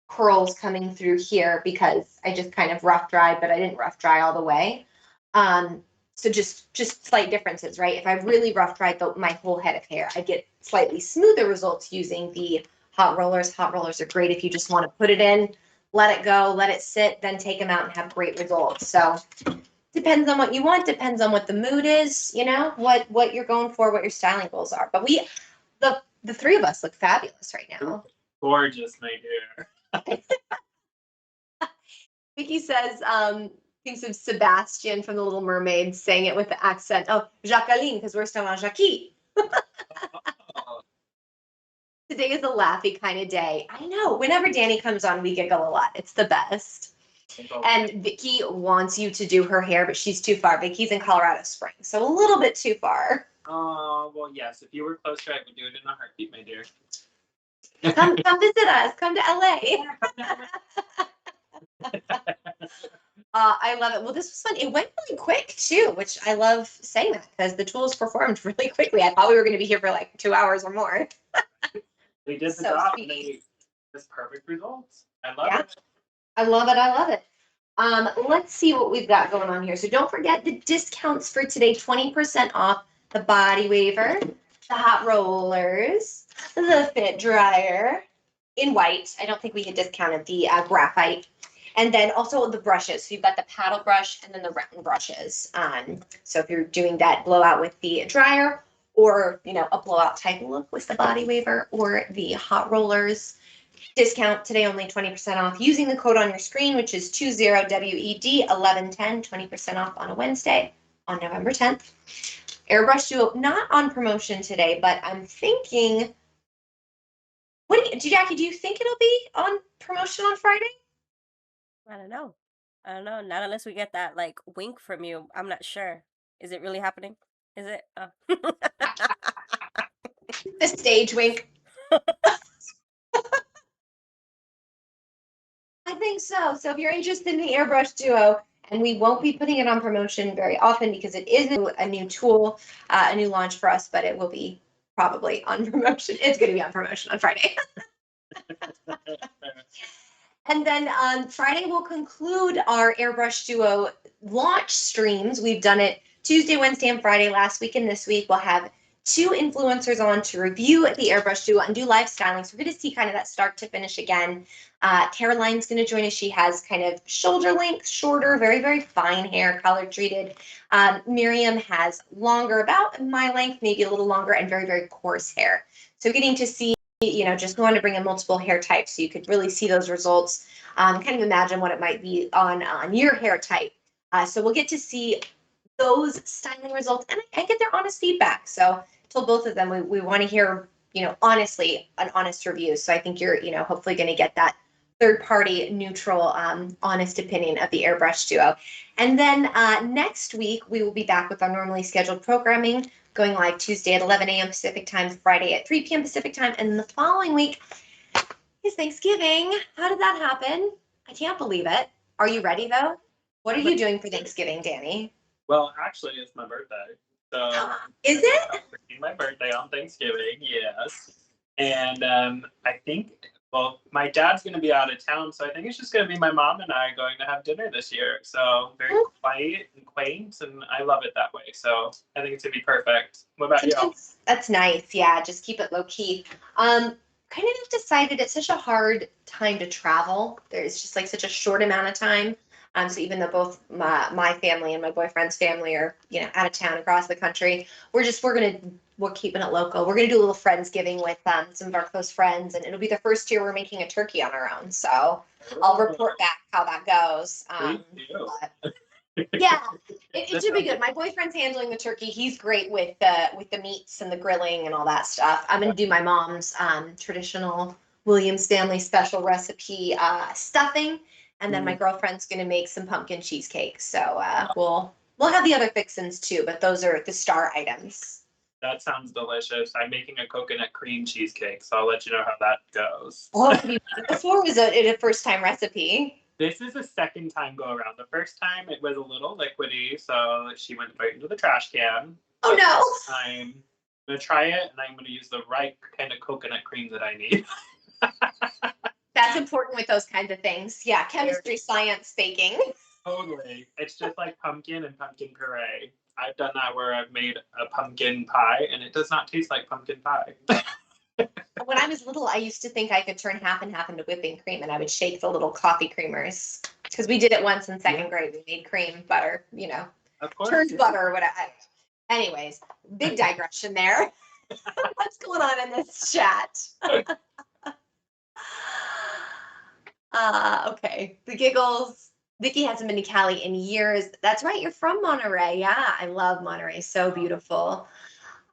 curls coming through here because I just kind of rough dried, but I didn't rough dry all the way. So just slight differences, right? If I really rough dried my whole head of hair, I get slightly smoother results using the hot rollers. Hot rollers are great if you just want to put it in, let it go, let it sit, then take them out and have great results. So depends on what you want, depends on what the mood is, what you're going for, what your styling goals are. But the three of us look fabulous right now. Gorgeous, my dear. Vicky says, thinks of Sebastian from The Little Mermaid saying it with the accent. Oh, Jacqueline, because we're still on Jackie. Today is a laughy kind of day. I know. Whenever Danny comes on, we giggle a lot. It's the best. And Vicky wants you to do her hair, but she's too far. Vicky's in Colorado Springs, so a little bit too far. Oh, well, yes. If you were closer, I would do it in a heartbeat, my dear. Come visit us. Come to LA. I love it. Well, this was fun. It went really quick too, which I love saying that because the tools performed really quickly. I thought we were going to be here for like 2 hours or more. They did the job and they just perfect results. I love it. I love it. Let's see what we've got going on here. So don't forget the discounts for today, 20% off the body waver, the hot rollers, the fit dryer in white. I don't think we had discounted the graphite. And then also the brushes. So you've got the paddle brush and then the round brushes. So if you're doing that blowout with the dryer, or a blowout type look with the body waver or the hot rollers, discount today only 20% off using the code on your screen, which is 20WED1110, 20% off on a Wednesday on November 10th. AireBrush Duo not on promotion today, but I'm thinking, Jackie, do you think it'll be on promotion on Friday? I don't know. Not unless we get that like wink from you. I'm not sure. Is it really happening? Is it? The stage wink. I think so. So if you're interested in the AireBrush Duo, and we won't be putting it on promotion very often because it is a new tool, a new launch for us, but it will be probably on promotion. It's going to be on promotion on Friday. And then on Friday, we'll conclude our AireBrush Duo launch streams. We've done it Tuesday, Wednesday, and Friday last week, and this week we'll have 2 influencers on to review the AireBrush Duo and do live styling. So we're going to see kind of that start to finish again. Caroline's going to join us. She has kind of shoulder length, shorter, very, very fine hair, color treated. Miriam has longer, about my length, maybe a little longer, and very, very coarse hair. So getting to see, just going to bring in multiple hair types so you could really see those results, kind of imagine what it might be on your hair type. So we'll get to see those styling results and get their honest feedback. So told both of them we want to hear, honestly, an honest review. So I think you're, hopefully going to get that third-party neutral, honest opinion of the AireBrush Duo. And then next week, we will be back with our normally scheduled programming, going live Tuesday at 11 a.m. Pacific time, Friday at 3 p.m. Pacific time. And the following week is Thanksgiving. How did that happen? I can't believe it. Are you ready, though? What are you doing for Thanksgiving, Danny? Well, actually, it's my birthday. So is it? My birthday on Thanksgiving, yes. And I think, my dad's going to be out of town, so I think it's just going to be my mom and I going to have dinner this year. So very quiet and quaint, and I love it that way. So I think it's going to be perfect. What about you? That's nice. Yeah, just keep it low key. Kind of decided it's such a hard time to travel. There's just like such a short amount of time. So even though both my family and my boyfriend's family are, out of town across the country, we're keeping it local. We're gonna do a little Friendsgiving with some of our close friends, and it'll be the first year we're making a turkey on our own. So I'll report back how that goes. Yeah, it should be good. My boyfriend's handling the turkey. He's great with the meats and the grilling and all that stuff. I'm gonna do my mom's traditional Williams family special recipe stuffing. And then my girlfriend's gonna make some pumpkin cheesecake. So we'll have the other fixins too, but those are the star items. That sounds delicious. I'm making a coconut cream cheesecake, so I'll let you know how that goes. Oh, before was it a first time recipe? This is a second time go around. The first time it was a little liquidy, so she went right into the trash can. Oh no! I'm gonna try it, and I'm gonna use the right kind of coconut cream that I need. That's important with those kinds of things. Yeah, chemistry, science, baking. Totally. It's just like pumpkin and pumpkin puree. I've done that where I've made a pumpkin pie, and it does not taste like pumpkin pie. When I was little, I used to think I could turn half and half into whipping cream, and I would shake the little coffee creamers. Because we did it once in second grade. We made cream, butter, Of course. turned butter or whatever. Anyways, big digression there. What's going on in this chat? Okay, the giggles. Vicky hasn't been to Cali in years. That's right, you're from Monterey. Yeah, I love Monterey. So beautiful.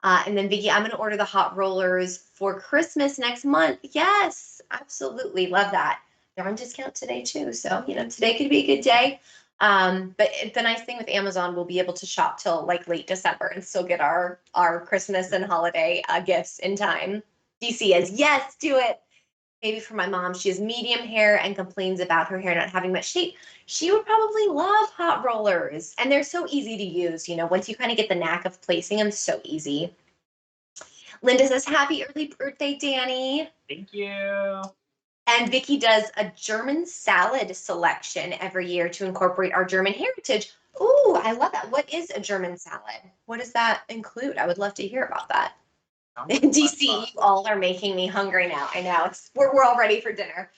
And then Vicky, I'm going to order the hot rollers for Christmas next month. Yes, absolutely. Love that. They're on discount today too. So, today could be a good day. But the nice thing with Amazon, we'll be able to shop till like late December and still get our Christmas and holiday gifts in time. DC is yes, do it. Maybe for my mom, she has medium hair and complains about her hair not having much shape. She would probably love hot rollers, and they're so easy to use. Once you kind of get the knack of placing them, so easy. Linda says, happy early birthday, Danny. Thank you. And Vicky does a German salad selection every year to incorporate our German heritage. Ooh, I love that. What is a German salad? What does that include? I would love to hear about that. DC, you all are making me hungry now. I know we're all ready for dinner.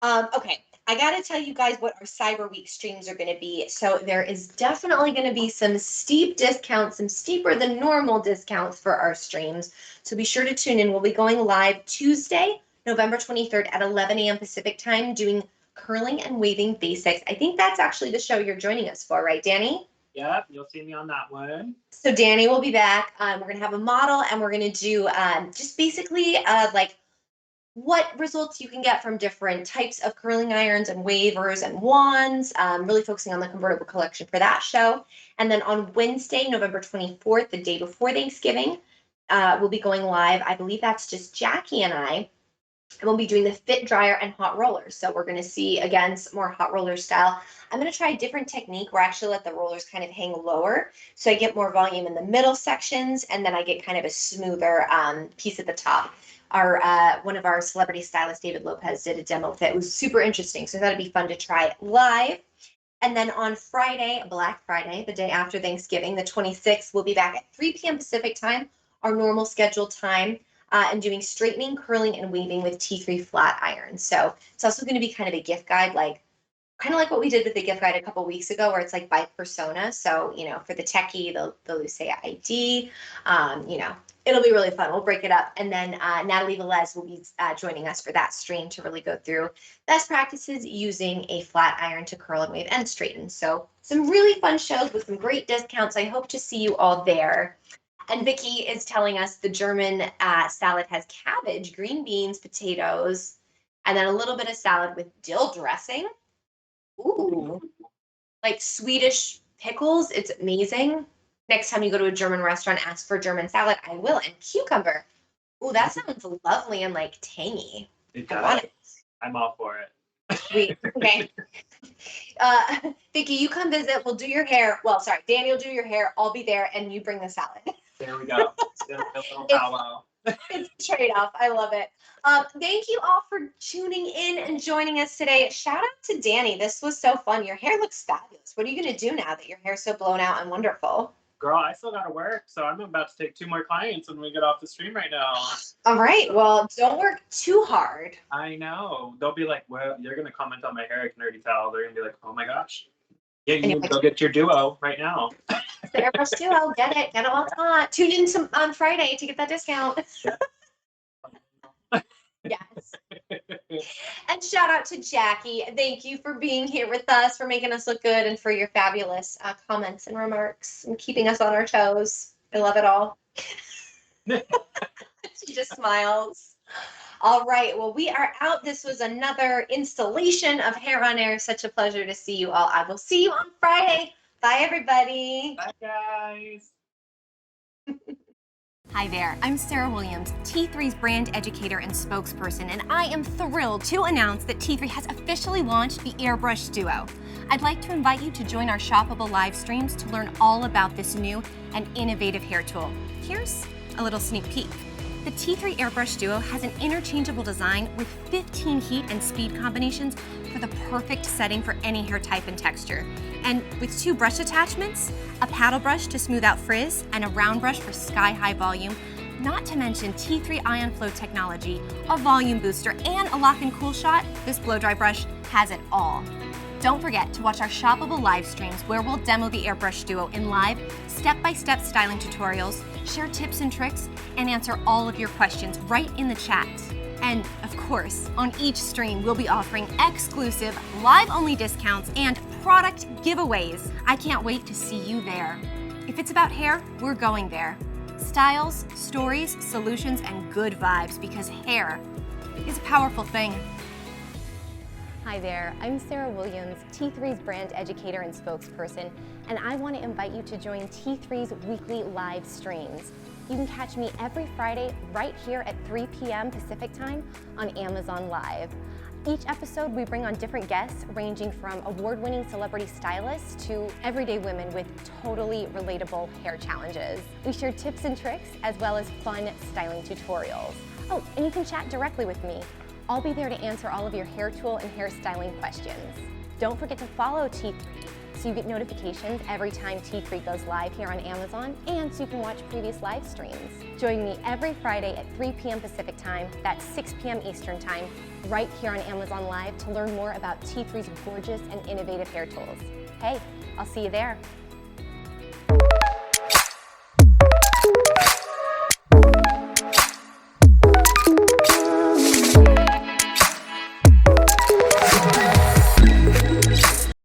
Okay, I gotta tell you guys what our Cyber Week streams are gonna be. So there is definitely gonna be some steep discounts, some steeper than normal discounts for our streams. So be sure to tune in. We'll be going live Tuesday, November 23rd at 11 a.m. Pacific time, doing curling and waving basics. I think that's actually the show you're joining us for, right, Danny? Yep, you'll see me on that one. So Danny will be back. We're gonna have a model, and we're gonna do just basically like what results you can get from different types of curling irons and wavers and wands, really focusing on the convertible collection for that show. And then on Wednesday, November 24th, the day before Thanksgiving, we'll be going live. I believe that's just Jackie and I. And we'll be doing the fit dryer and hot rollers. So we're going to see, again, some more hot roller style. I'm going to try a different technique where I actually let the rollers kind of hang lower. So I get more volume in the middle sections, and then I get kind of a smoother piece at the top. One of our celebrity stylists, David Lopez, did a demo with it. It was super interesting. So that'd be fun to try live. And then on Friday, Black Friday, the day after Thanksgiving, the 26th, we'll be back at 3 p.m. Pacific time, our normal scheduled time. And doing straightening, curling, and waving with T3 flat irons. So it's also going to be kind of a gift guide, kind of like what we did with the gift guide a couple weeks ago, where it's like by persona. So, for the techie, the Lucia ID, it'll be really fun. We'll break it up. And then Natalie Velez will be joining us for that stream to really go through best practices using a flat iron to curl and wave and straighten. So some really fun shows with some great discounts. I hope to see you all there. And Vicky is telling us the German salad has cabbage, green beans, potatoes, and then a little bit of salad with dill dressing. Ooh, like Swedish pickles. It's amazing. Next time you go to a German restaurant, ask for German salad. I will. And cucumber. Ooh, that sounds lovely and like tangy. I want it. I'm all for it. Sweet. Okay. Vicky, you come visit. We'll do your hair. Well, sorry, Danny will do your hair. I'll be there, and you bring the salad. There we go. It's a trade-off. I love it. Thank you all for tuning in and joining us today. Shout out to Danny. This was so fun. Your hair looks fabulous. What are you going to do now that your hair's so blown out and wonderful? Girl, I still got to work, so I'm about to take 2 more clients when we get off the stream right now. All right. Well, don't work too hard. I know. They'll be like, well, you're going to comment on my hair. I can already tell. They're going to be like, oh my gosh. Yeah, you need to go get your duo right now. The AireBrush Duo. Get it while it's hot. Tune in on Friday to get that discount. Yes. And shout out to Jackie. Thank you for being here with us, for making us look good, and for your fabulous comments and remarks and keeping us on our toes. I love it all. She just smiles. All right. Well, we are out. This was another installation of Hair on Air. Such a pleasure to see you all. I will see you on Friday. Bye, everybody. Bye, guys. Hi there, I'm Sarah Williams, T3's brand educator and spokesperson, and I am thrilled to announce that T3 has officially launched the AireBrush Duo. I'd like to invite you to join our shoppable live streams to learn all about this new and innovative hair tool. Here's a little sneak peek. The T3 AireBrush Duo has an interchangeable design with 15 heat and speed combinations for the perfect setting for any hair type and texture. And with 2 brush attachments, a paddle brush to smooth out frizz, and a round brush for sky-high volume, not to mention T3 Ion Flow technology, a volume booster, and a lock and cool shot, this blow-dry brush has it all. Don't forget to watch our shoppable live streams where we'll demo the AireBrush Duo in live, step-by-step styling tutorials, share tips and tricks, and answer all of your questions right in the chat. And of course, on each stream, we'll be offering exclusive live-only discounts and product giveaways. I can't wait to see you there. If it's about hair, we're going there. Styles, stories, solutions, and good vibes, because hair is a powerful thing. Hi there, I'm Sarah Williams, T3's brand educator and spokesperson, and I want to invite you to join T3's weekly live streams. You can catch me every Friday right here at 3 p.m. Pacific time on Amazon Live. Each episode, we bring on different guests ranging from award-winning celebrity stylists to everyday women with totally relatable hair challenges. We share tips and tricks as well as fun styling tutorials. Oh, and you can chat directly with me. I'll be there to answer all of your hair tool and hairstyling questions. Don't forget to follow T3 so you get notifications every time T3 goes live here on Amazon, and so you can watch previous live streams. Join me every Friday at 3 p.m. Pacific time, that's 6 p.m. Eastern time, right here on Amazon Live to learn more about T3's gorgeous and innovative hair tools. Hey, I'll see you there.